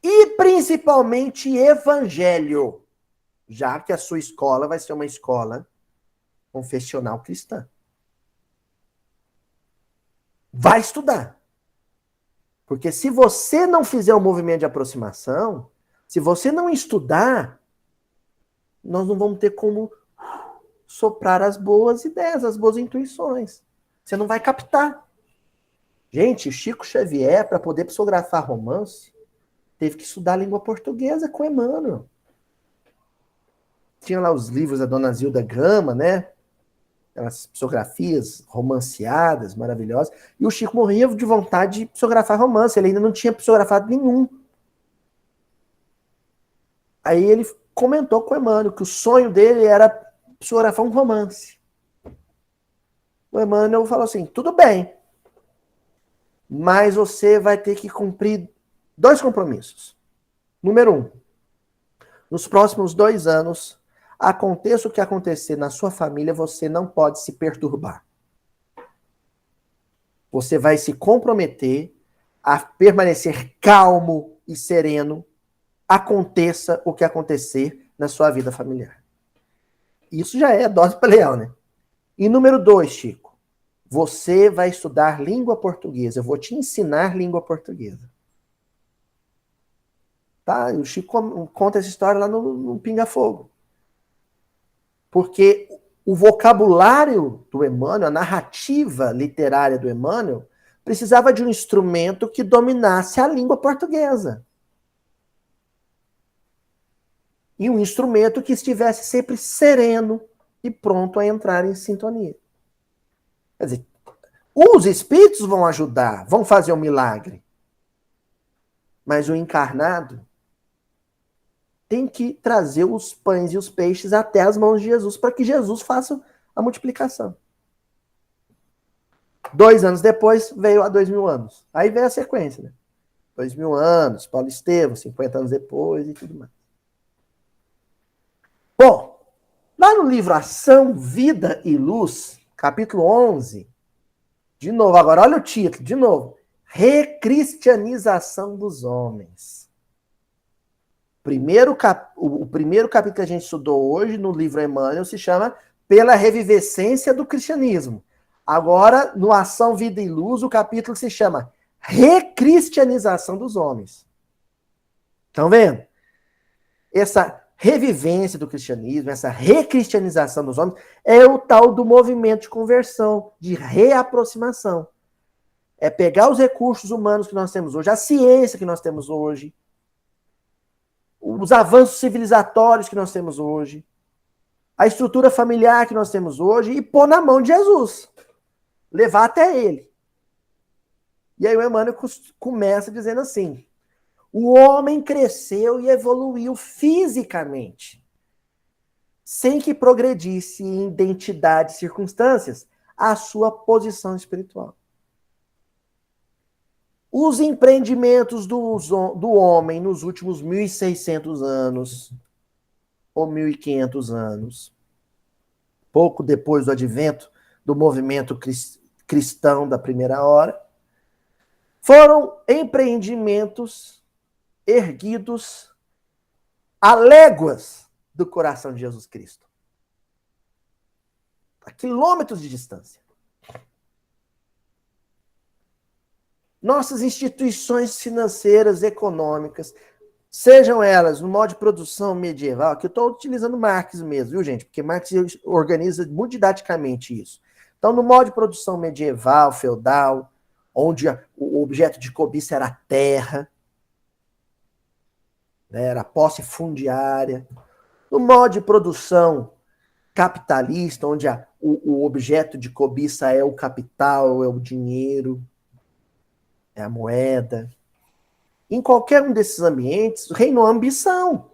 e principalmente evangelho, já que a sua escola vai ser uma escola confessional cristã. Vai estudar. Porque se você não fizer um movimento de aproximação, se você não estudar, nós não vamos ter como soprar as boas ideias, as boas intuições. Você não vai captar. Gente, Chico Xavier, para poder psicografar romance, teve que estudar a língua portuguesa com Emmanuel. Tinha lá os livros da Dona Zilda Gama, né? Aquelas psicografias romanceadas, maravilhosas. E o Chico morria de vontade de psicografar romance. Ele ainda não tinha psicografado nenhum. Aí ele comentou com o Emmanuel que o sonho dele era psicografar um romance. O Emmanuel falou assim, tudo bem, mas você vai ter que cumprir 2 compromissos. Número 1, nos próximos 2 anos, Aconteça o que acontecer na sua família, você não pode se perturbar. Você vai se comprometer a permanecer calmo e sereno, aconteça o que acontecer na sua vida familiar. Isso já é dose para leão, né? E número 2, Chico, você vai estudar língua portuguesa. Eu vou te ensinar língua portuguesa. Tá? O Chico conta essa história lá no Pinga Fogo. Porque o vocabulário do Emmanuel, a narrativa literária do Emmanuel, precisava de um instrumento que dominasse a língua portuguesa. E um instrumento que estivesse sempre sereno e pronto a entrar em sintonia. Quer dizer, os espíritos vão ajudar, vão fazer um milagre. Mas o encarnado tem que trazer os pães e os peixes até as mãos de Jesus, para que Jesus faça a multiplicação. 2 anos depois, veio a 2000 anos. Aí veio a sequência, né? 2000 anos, Paulo Estevam, 50 anos depois e tudo mais. Bom, lá no livro Ação, Vida e Luz, capítulo 11, de novo, agora olha o título, de novo. Recristianização dos homens. O primeiro capítulo que a gente estudou hoje no livro Emmanuel se chama Pela Revivescência do Cristianismo. Agora, no Ação, Vida e Luz, o capítulo se chama Recristianização dos Homens. Estão vendo? Essa revivência do cristianismo, essa recristianização dos homens, é o tal do movimento de conversão, de reaproximação. É pegar os recursos humanos que nós temos hoje, a ciência que nós temos hoje, os avanços civilizatórios que nós temos hoje, a estrutura familiar que nós temos hoje e pôr na mão de Jesus. Levar até ele. E aí o Emmanuel começa dizendo assim: o homem cresceu e evoluiu fisicamente, sem que progredisse em identidade e circunstâncias a sua posição espiritual. Os empreendimentos do homem nos últimos 1.600 anos, ou 1.500 anos, pouco depois do advento do movimento cristão da primeira hora, foram empreendimentos erguidos a léguas do coração de Jesus Cristo. A quilômetros de distância. Nossas instituições financeiras, econômicas, sejam elas no modo de produção medieval, que eu estou utilizando Marx mesmo, viu, gente? Porque Marx organiza muito didaticamente isso. Então, no modo de produção medieval, feudal, onde o objeto de cobiça era a terra, né, era a posse fundiária. No modo de produção capitalista, onde o objeto de cobiça é o capital, é o dinheiro, é a moeda. Em qualquer um desses ambientes, reinou a ambição.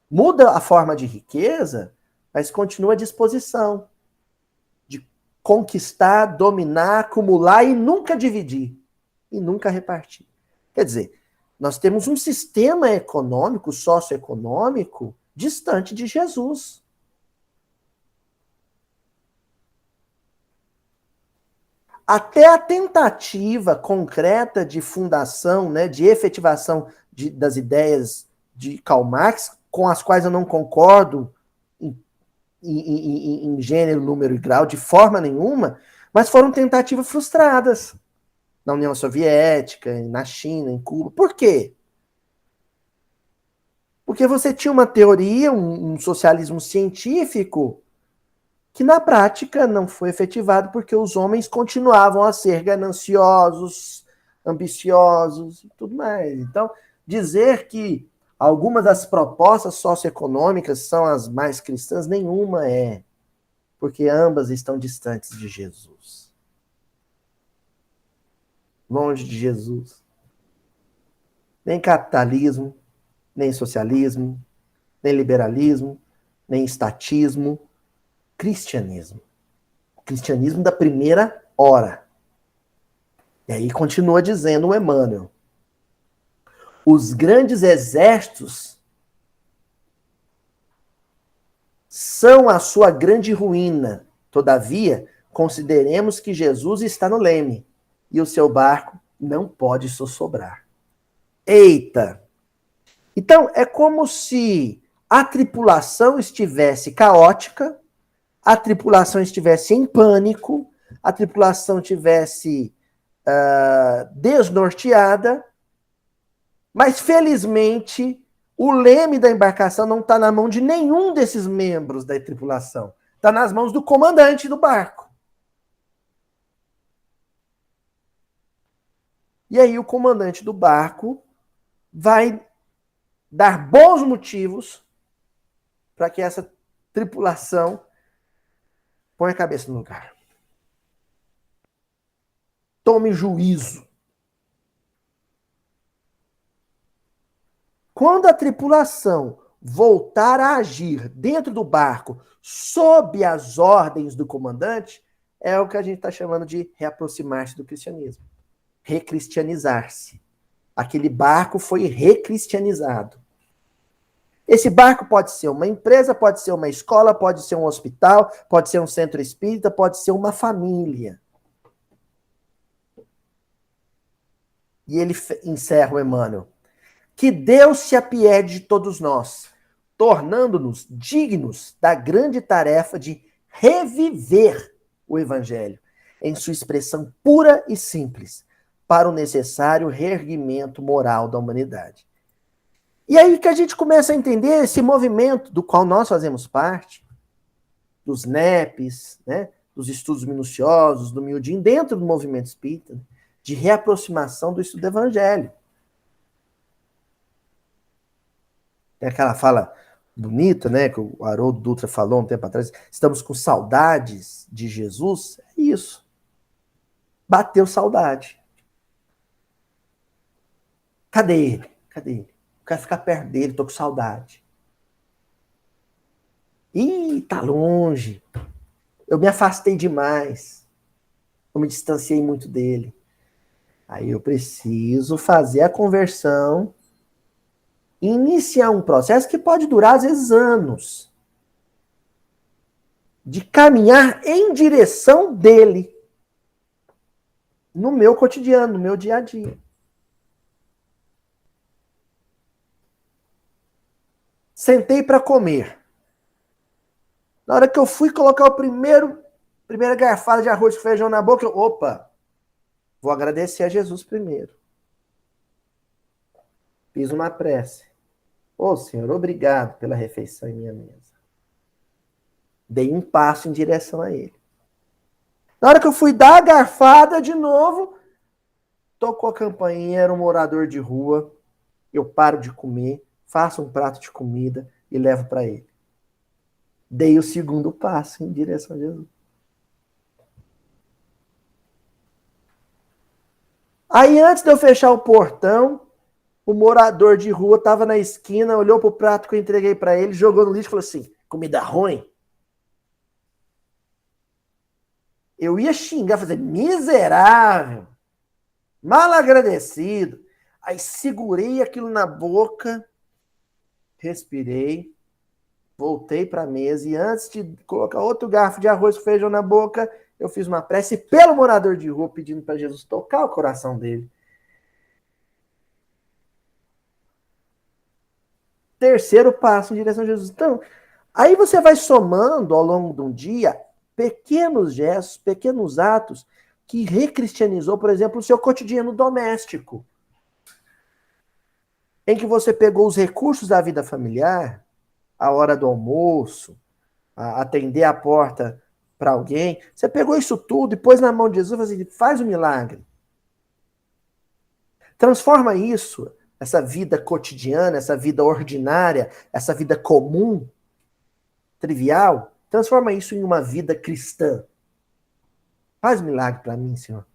Muda a forma de riqueza, mas continua a disposição de conquistar, dominar, acumular e nunca dividir. E nunca repartir. Quer dizer, nós temos um sistema econômico, socioeconômico, distante de Jesus. Até a tentativa concreta de fundação, né, de efetivação das ideias de Karl Marx, com as quais eu não concordo em gênero, número e grau, de forma nenhuma, mas foram tentativas frustradas na União Soviética, na China, em Cuba. Por quê? Porque você tinha uma teoria, um socialismo científico, que na prática não foi efetivado porque os homens continuavam a ser gananciosos, ambiciosos e tudo mais. Então, dizer que algumas das propostas socioeconômicas são as mais cristãs, nenhuma é, porque ambas estão distantes de Jesus. Longe de Jesus. Nem capitalismo, nem socialismo, nem liberalismo, nem estatismo, cristianismo. O cristianismo da primeira hora. E aí continua dizendo o Emmanuel: os grandes exércitos são a sua grande ruína. Todavia, consideremos que Jesus está no leme e o seu barco não pode sossobrar. Eita! Então, é como se a tripulação estivesse caótica, a tripulação estivesse em pânico, a tripulação estivesse desnorteada, mas felizmente o leme da embarcação não está na mão de nenhum desses membros da tripulação. Está nas mãos do comandante do barco. E aí o comandante do barco vai dar bons motivos para que essa tripulação ponha a cabeça no lugar. Tome juízo. Quando a tripulação voltar a agir dentro do barco sob as ordens do comandante, é o que a gente está chamando de reaproximar-se do cristianismo. Recristianizar-se. Aquele barco foi recristianizado. Esse barco pode ser uma empresa, pode ser uma escola, pode ser um hospital, pode ser um centro espírita, pode ser uma família. E ele encerra o Emmanuel. Que Deus se apiede de todos nós, tornando-nos dignos da grande tarefa de reviver o Evangelho em sua expressão pura e simples, para o necessário reerguimento moral da humanidade. E aí que a gente começa a entender esse movimento do qual nós fazemos parte, dos NEPs, né, dos estudos minuciosos, do miudinho, dentro do movimento espírita, de reaproximação do estudo do Evangelho. Tem aquela fala bonita, né, que o Haroldo Dutra falou um tempo atrás, estamos com saudades de Jesus. É isso. Bateu saudade. Cadê ele? Cadê ele? Eu quero ficar perto dele, tô com saudade. Ih, tá longe. Eu me afastei demais. Eu me distanciei muito dele. Aí eu preciso fazer a conversão, iniciar um processo que pode durar, às vezes, anos, de caminhar em direção dele, no meu cotidiano, no meu dia a dia. Sentei para comer. Na hora que eu fui colocar a primeira garfada de arroz com feijão na boca, opa, vou agradecer a Jesus primeiro. Fiz uma prece. Ô, Senhor, obrigado pela refeição em minha mesa. Dei um passo em direção a ele. Na hora que eu fui dar a garfada de novo, tocou a campainha, era um morador de rua. Eu paro de comer, faço um prato de comida e levo para ele. Dei o segundo passo em direção a Jesus. Aí, antes de eu fechar o portão, o morador de rua estava na esquina, olhou pro prato que eu entreguei para ele, jogou no lixo e falou assim, comida ruim? Eu ia xingar, fazer miserável, mal agradecido. Aí segurei aquilo na boca, respirei, voltei para a mesa e antes de colocar outro garfo de arroz com feijão na boca, eu fiz uma prece pelo morador de rua, pedindo para Jesus tocar o coração dele. Terceiro passo em direção a Jesus. Então, aí você vai somando ao longo de um dia pequenos gestos, pequenos atos que recristianizou, por exemplo, o seu cotidiano doméstico. Em que você pegou os recursos da vida familiar, a hora do almoço, a atender a porta para alguém, você pegou isso tudo e pôs na mão de Jesus e falou assim, faz um milagre. Transforma isso, essa vida cotidiana, essa vida ordinária, essa vida comum, trivial, transforma isso em uma vida cristã. Faz um milagre para mim, Senhor.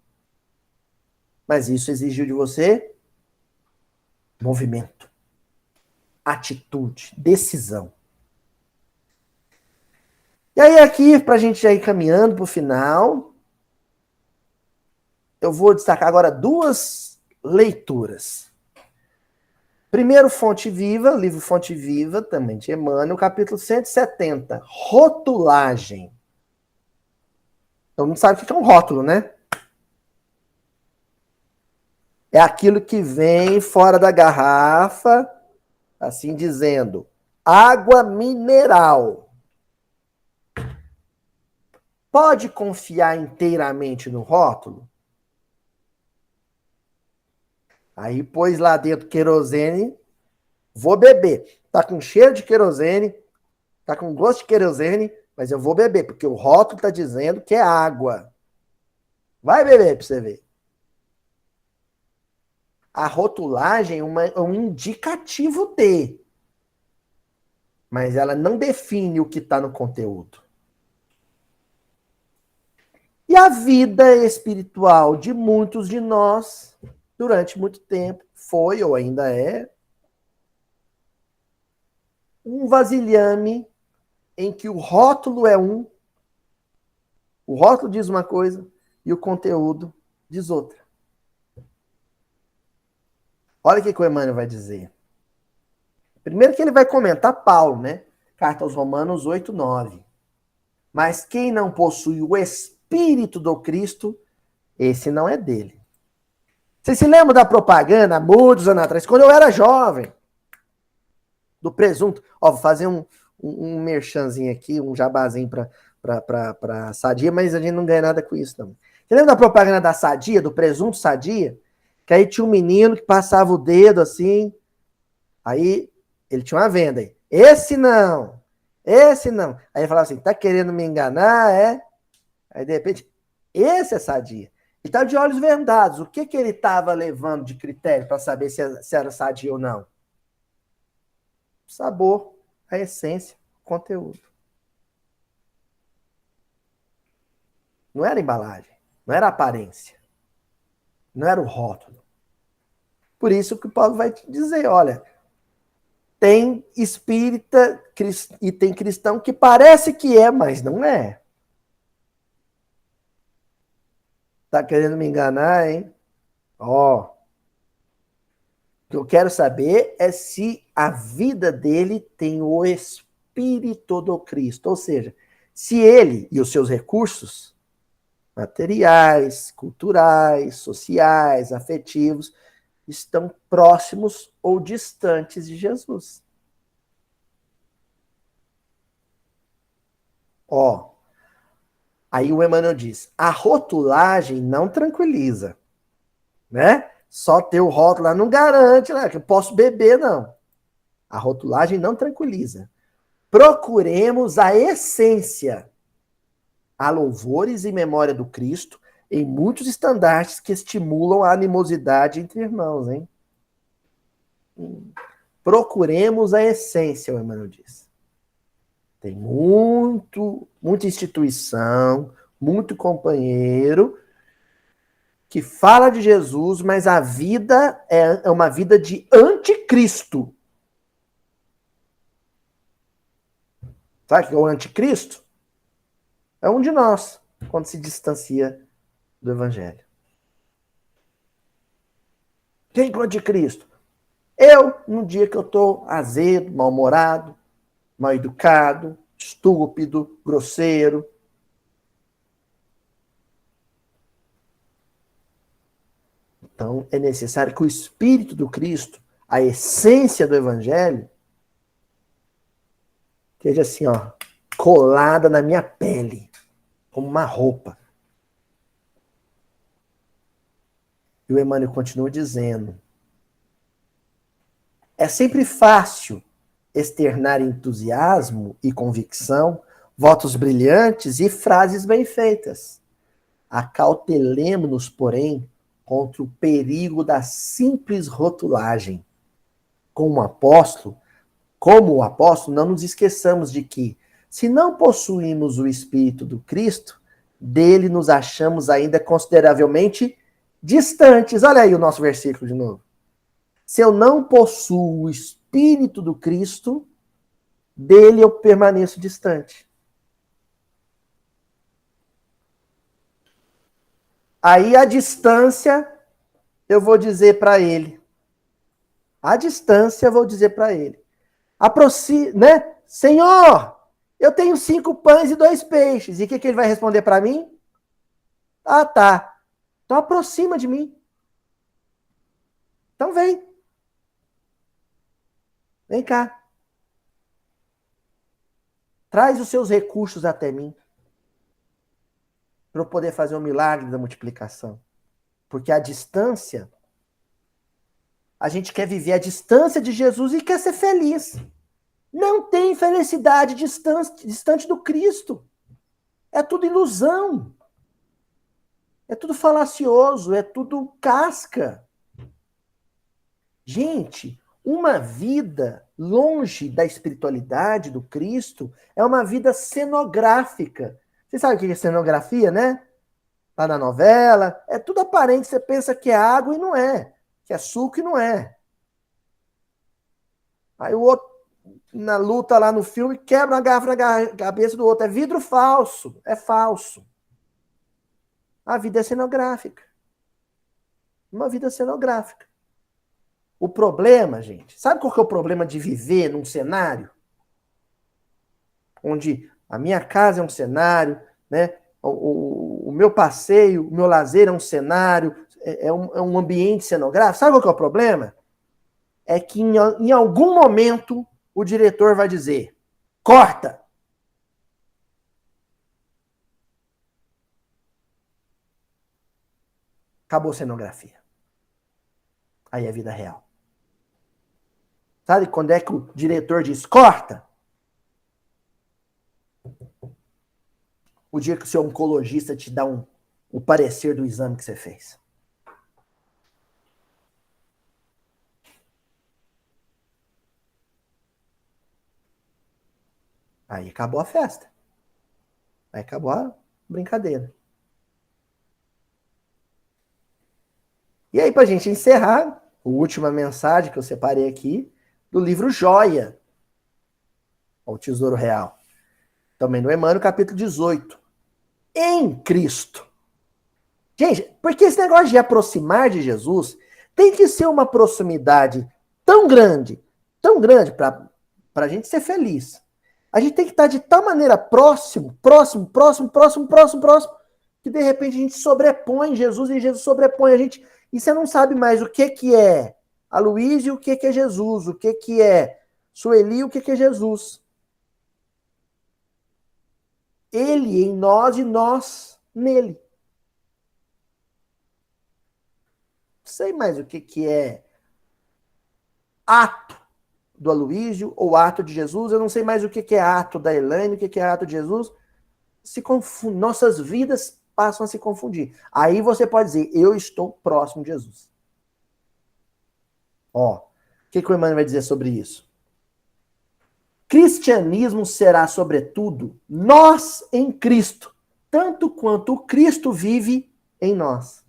Mas isso exigiu de você movimento, atitude, decisão. E aí aqui, para a gente já ir caminhando para o final, eu vou destacar agora duas leituras. Primeiro, Fonte Viva, livro Fonte Viva, também de Emmanuel, capítulo 170, rotulagem. Então não sabe o que é um rótulo, né? É aquilo que vem fora da garrafa, assim dizendo, água mineral. Pode confiar inteiramente no rótulo? Aí pôs lá dentro querosene, vou beber. Tá com cheiro de querosene, tá com gosto de querosene, mas eu vou beber, porque o rótulo tá dizendo que é água. Vai beber pra você ver. A rotulagem é um indicativo de, mas ela não define o que está no conteúdo. E a vida espiritual de muitos de nós, durante muito tempo, foi ou ainda é um vasilhame em que o rótulo é um, o rótulo diz uma coisa e o conteúdo diz outra. Olha o que o Emmanuel vai dizer. Primeiro que ele vai comentar Paulo, né? Carta aos Romanos 8:9. Mas quem não possui o Espírito do Cristo, esse não é dele. Vocês se lembram da propaganda, há muitos anos atrás, quando eu era jovem, do presunto? Ó, vou fazer um merchanzinho aqui, um jabazinho para Sadia, mas a gente não ganha nada com isso, não. Você lembra da propaganda da Sadia, do presunto Sadia? Que aí tinha um menino que passava o dedo assim, aí ele tinha uma venda aí. Esse não, esse não. Aí ele falava assim, tá querendo me enganar, é? Aí de repente, esse é Sadia. Ele estava de olhos vendados. O que ele estava levando de critério para saber se era sadia ou não? O sabor, a essência, o conteúdo. Não era a embalagem, não era a aparência, não era o rótulo. Por isso que o Paulo vai te dizer, olha, tem espírita e tem cristão que parece que é, mas não é. Tá querendo me enganar, hein? Ó, o que eu quero saber é se a vida dele tem o Espírito do Cristo. Ou seja, se ele e os seus recursos materiais, culturais, sociais, afetivos, estão próximos ou distantes de Jesus. Ó, aí o Emmanuel diz, a rotulagem não tranquiliza, né? Só ter o rótulo lá não garante, né, que eu posso beber, não. A rotulagem não tranquiliza. Procuremos a essência, a louvores e memória do Cristo, em muitos estandartes que estimulam a animosidade entre irmãos, hein? Procuremos a essência, o Emmanuel diz. Tem muita instituição, muito companheiro que fala de Jesus, mas a vida é uma vida de anticristo. Sabe o que é o anticristo? É um de nós, quando se distancia do Evangelho. Quem é o anticristo? Eu, no dia que eu estou azedo, mal-humorado, mal-educado, estúpido, grosseiro. Então, é necessário que o Espírito do Cristo, a essência do Evangelho, esteja assim, ó, colada na minha pele, como uma roupa. E o Emmanuel continua dizendo, é sempre fácil externar entusiasmo e convicção, votos brilhantes e frases bem feitas. Acautelemo-nos, porém, contra o perigo da simples rotulagem. Como o apóstolo, não nos esqueçamos de que, se não possuímos o Espírito do Cristo, dele nos achamos ainda consideravelmente distantes. Olha aí o nosso versículo de novo. Se eu não possuo o Espírito do Cristo, dele eu permaneço distante. Aí, a distância, eu vou dizer para ele, À distância, vou dizer para ele. Né? Senhor, eu tenho 5 pães e 2 peixes. E o que ele vai responder para mim? Ah, tá. Então aproxima de mim. Então vem. Vem cá. Traz os seus recursos até mim. Para eu poder fazer o milagre da multiplicação. Porque a distância, a gente quer viver a distância de Jesus e quer ser feliz. Não tem felicidade distante do Cristo. É tudo ilusão. É tudo falacioso, é tudo casca. Gente, uma vida longe da espiritualidade do Cristo é uma vida cenográfica. Você sabe o que é cenografia, né? Tá na novela, é tudo aparente, você pensa que é água e não é, que é suco e não é. Aí o outro, na luta lá no filme, quebra uma garrafa na cabeça do outro. É vidro falso, é falso. A vida é cenográfica. Uma vida cenográfica. O problema, gente, sabe qual que é o problema de viver num cenário? Onde a minha casa é um cenário, né? O meu passeio, o meu lazer é um cenário, é um ambiente cenográfico. Sabe qual que é o problema? É que em algum momento o diretor vai dizer, corta! Acabou a cenografia. Aí é vida real. Sabe quando é que o diretor diz, corta? O dia que o seu oncologista te dá o parecer do exame que você fez. Aí acabou a festa. Aí acabou a brincadeira. E aí, pra gente encerrar, a última mensagem que eu separei aqui, do livro Joia, o Tesouro Real. Também no Emmanuel, capítulo 18. Em Cristo. Gente, porque esse negócio de aproximar de Jesus tem que ser uma proximidade tão grande para a gente ser feliz. A gente tem que estar de tal maneira próximo, que de repente a gente sobrepõe Jesus e Jesus sobrepõe a gente. E você não sabe mais o que é Aloysio e o que é Jesus, o que é Sueli e o que é Jesus. Ele em nós e nós nele. Não sei mais o que é ato do Aloysio ou ato de Jesus. Eu não sei mais o que é ato da Elaine, o que é ato de Jesus. Nossas vidas passam a se confundir. Aí você pode dizer, eu estou próximo de Jesus. Ó, o que o Emmanuel vai dizer sobre isso? Cristianismo será, sobretudo, nós em Cristo, tanto quanto o Cristo vive em nós.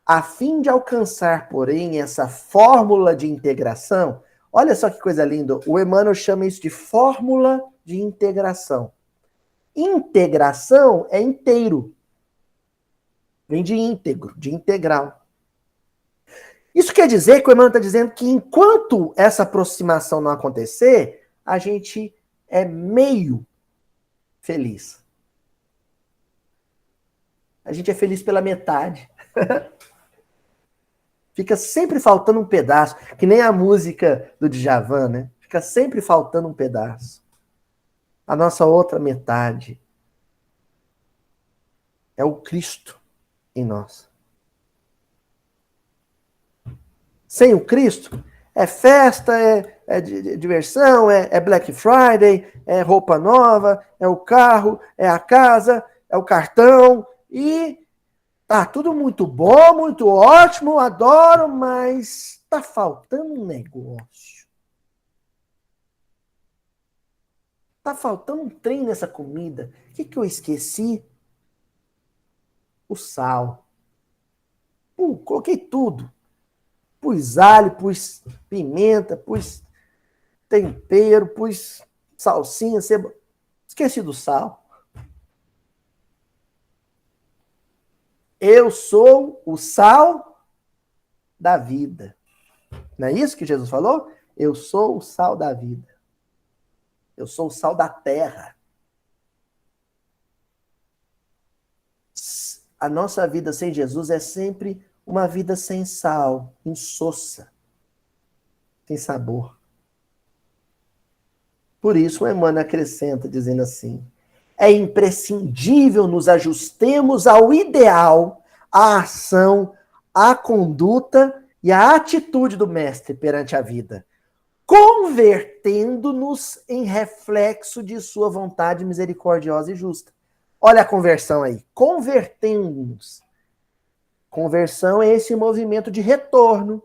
A fim de alcançar, porém, essa fórmula de integração, olha só que coisa linda, o Emmanuel chama isso de fórmula de integração. Integração é inteiro. Vem de íntegro, de integral. Isso quer dizer que o Emmanuel está dizendo que enquanto essa aproximação não acontecer, a gente é meio feliz. A gente é feliz pela metade. Fica sempre faltando um pedaço, que nem a música do Djavan, né? Fica sempre faltando um pedaço. A nossa outra metade é o Cristo em nós. Sem o Cristo, é festa, é diversão, é Black Friday, é roupa nova, é o carro, é a casa, é o cartão e tá tudo muito bom, muito ótimo, adoro, mas tá faltando um negócio. Tá faltando um trem nessa comida. O que eu esqueci? O sal. Coloquei tudo. Pus alho, pus pimenta, pus tempero, pus salsinha, cebola. Esqueci do sal. Eu sou o sal da vida. Não é isso que Jesus falou? Eu sou o sal da vida. Eu sou o sal da terra. A nossa vida sem Jesus é sempre uma vida sem sal, insossa, sem sabor. Por isso, o Emmanuel acrescenta, dizendo assim: é imprescindível nos ajustemos ao ideal, à ação, à conduta e à atitude do Mestre perante a vida, convertendo-nos em reflexo de sua vontade misericordiosa e justa. Olha a conversão aí. Convertendo-nos. Conversão é esse movimento de retorno.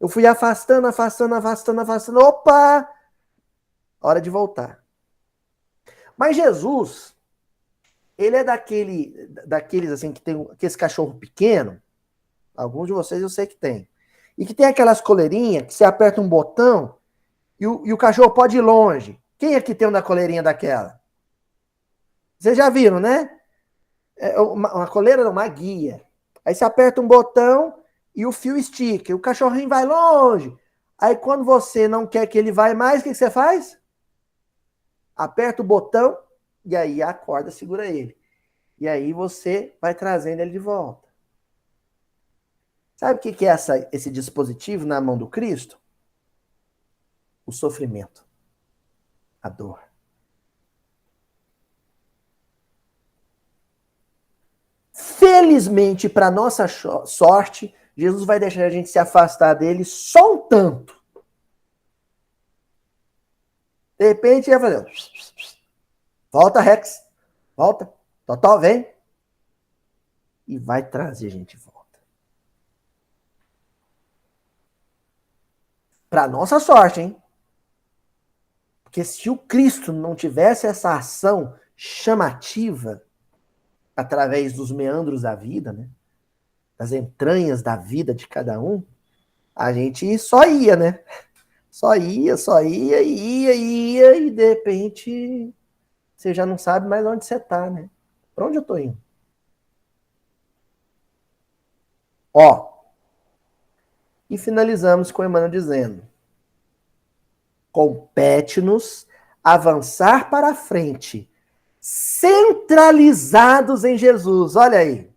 Eu fui afastando, afastando, afastando, afastando. Opa! Hora de voltar. Mas Jesus, ele é daqueles assim que tem esse cachorro pequeno. Alguns de vocês eu sei que tem. E que tem aquelas coleirinhas que você aperta um botão e o cachorro pode ir longe. Quem aqui tem uma coleirinha daquela? Vocês já viram, né? É uma coleira, uma guia. Aí você aperta um botão e o fio estica. E o cachorrinho vai longe. Aí quando você não quer que ele vá mais, o que você faz? Aperta o botão e aí a corda segura ele. E aí você vai trazendo ele de volta. Sabe o que é esse dispositivo na mão do Cristo? O sofrimento, a dor. Felizmente, para nossa sorte, Jesus vai deixar a gente se afastar dele só um tanto. De repente, ele vai fazer... Volta, Rex. Volta. Totó, vem. E vai trazer a gente de volta. Para nossa sorte, hein? Porque se o Cristo não tivesse essa ação chamativa através dos meandros da vida, né? Das entranhas da vida de cada um, a gente só ia, né? Só ia, e de repente você já não sabe mais onde você tá, né? Pra onde eu tô indo? Ó, e finalizamos com o Emmanuel dizendo: compete-nos avançar para a frente, centralizados em Jesus. Olha aí.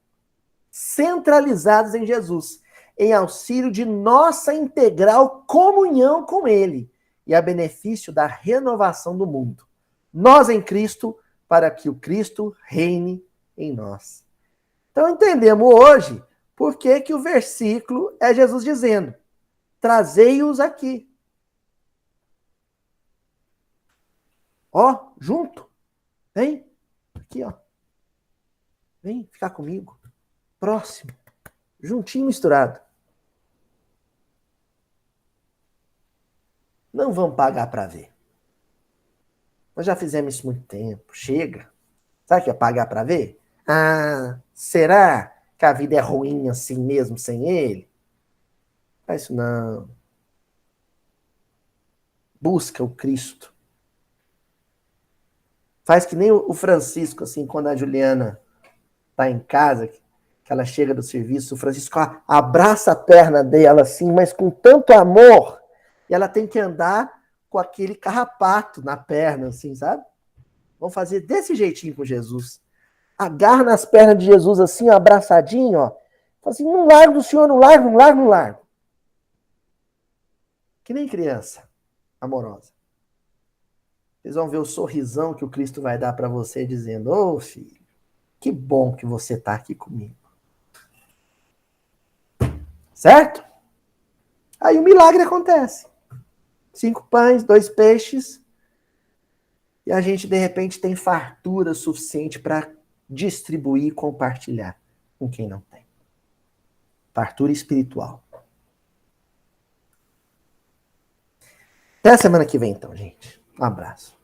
Centralizados em Jesus, em auxílio de nossa integral comunhão com Ele e a benefício da renovação do mundo. Nós em Cristo, para que o Cristo reine em nós. Então entendemos hoje por que o versículo é Jesus dizendo: trazei-os aqui. Ó, junto. Vem. Aqui, ó. Vem ficar comigo. Próximo. Juntinho, misturado. Não vamos pagar para ver. Nós já fizemos isso muito tempo. Chega. Sabe o que é pagar para ver? Ah, será que a vida é ruim assim mesmo sem ele? Faz isso não. Busca o Cristo. Faz que nem o Francisco, assim, quando a Juliana tá em casa, que ela chega do serviço, o Francisco abraça a perna dela, assim, mas com tanto amor, e ela tem que andar com aquele carrapato na perna, assim, sabe? Vamos fazer desse jeitinho com Jesus. Agarra nas pernas de Jesus, assim, ó, abraçadinho, ó. Fala assim, não largo do Senhor, não largo, não largo, não largo. Que nem criança amorosa. Vocês vão ver o sorrisão que o Cristo vai dar para você, dizendo: ô filho, que bom que você está aqui comigo. Certo? Aí o milagre acontece. 5 pães, 2 peixes, e a gente, de repente, tem fartura suficiente para distribuir e compartilhar com quem não tem. Fartura espiritual. Até a semana que vem, então, gente. Um abraço.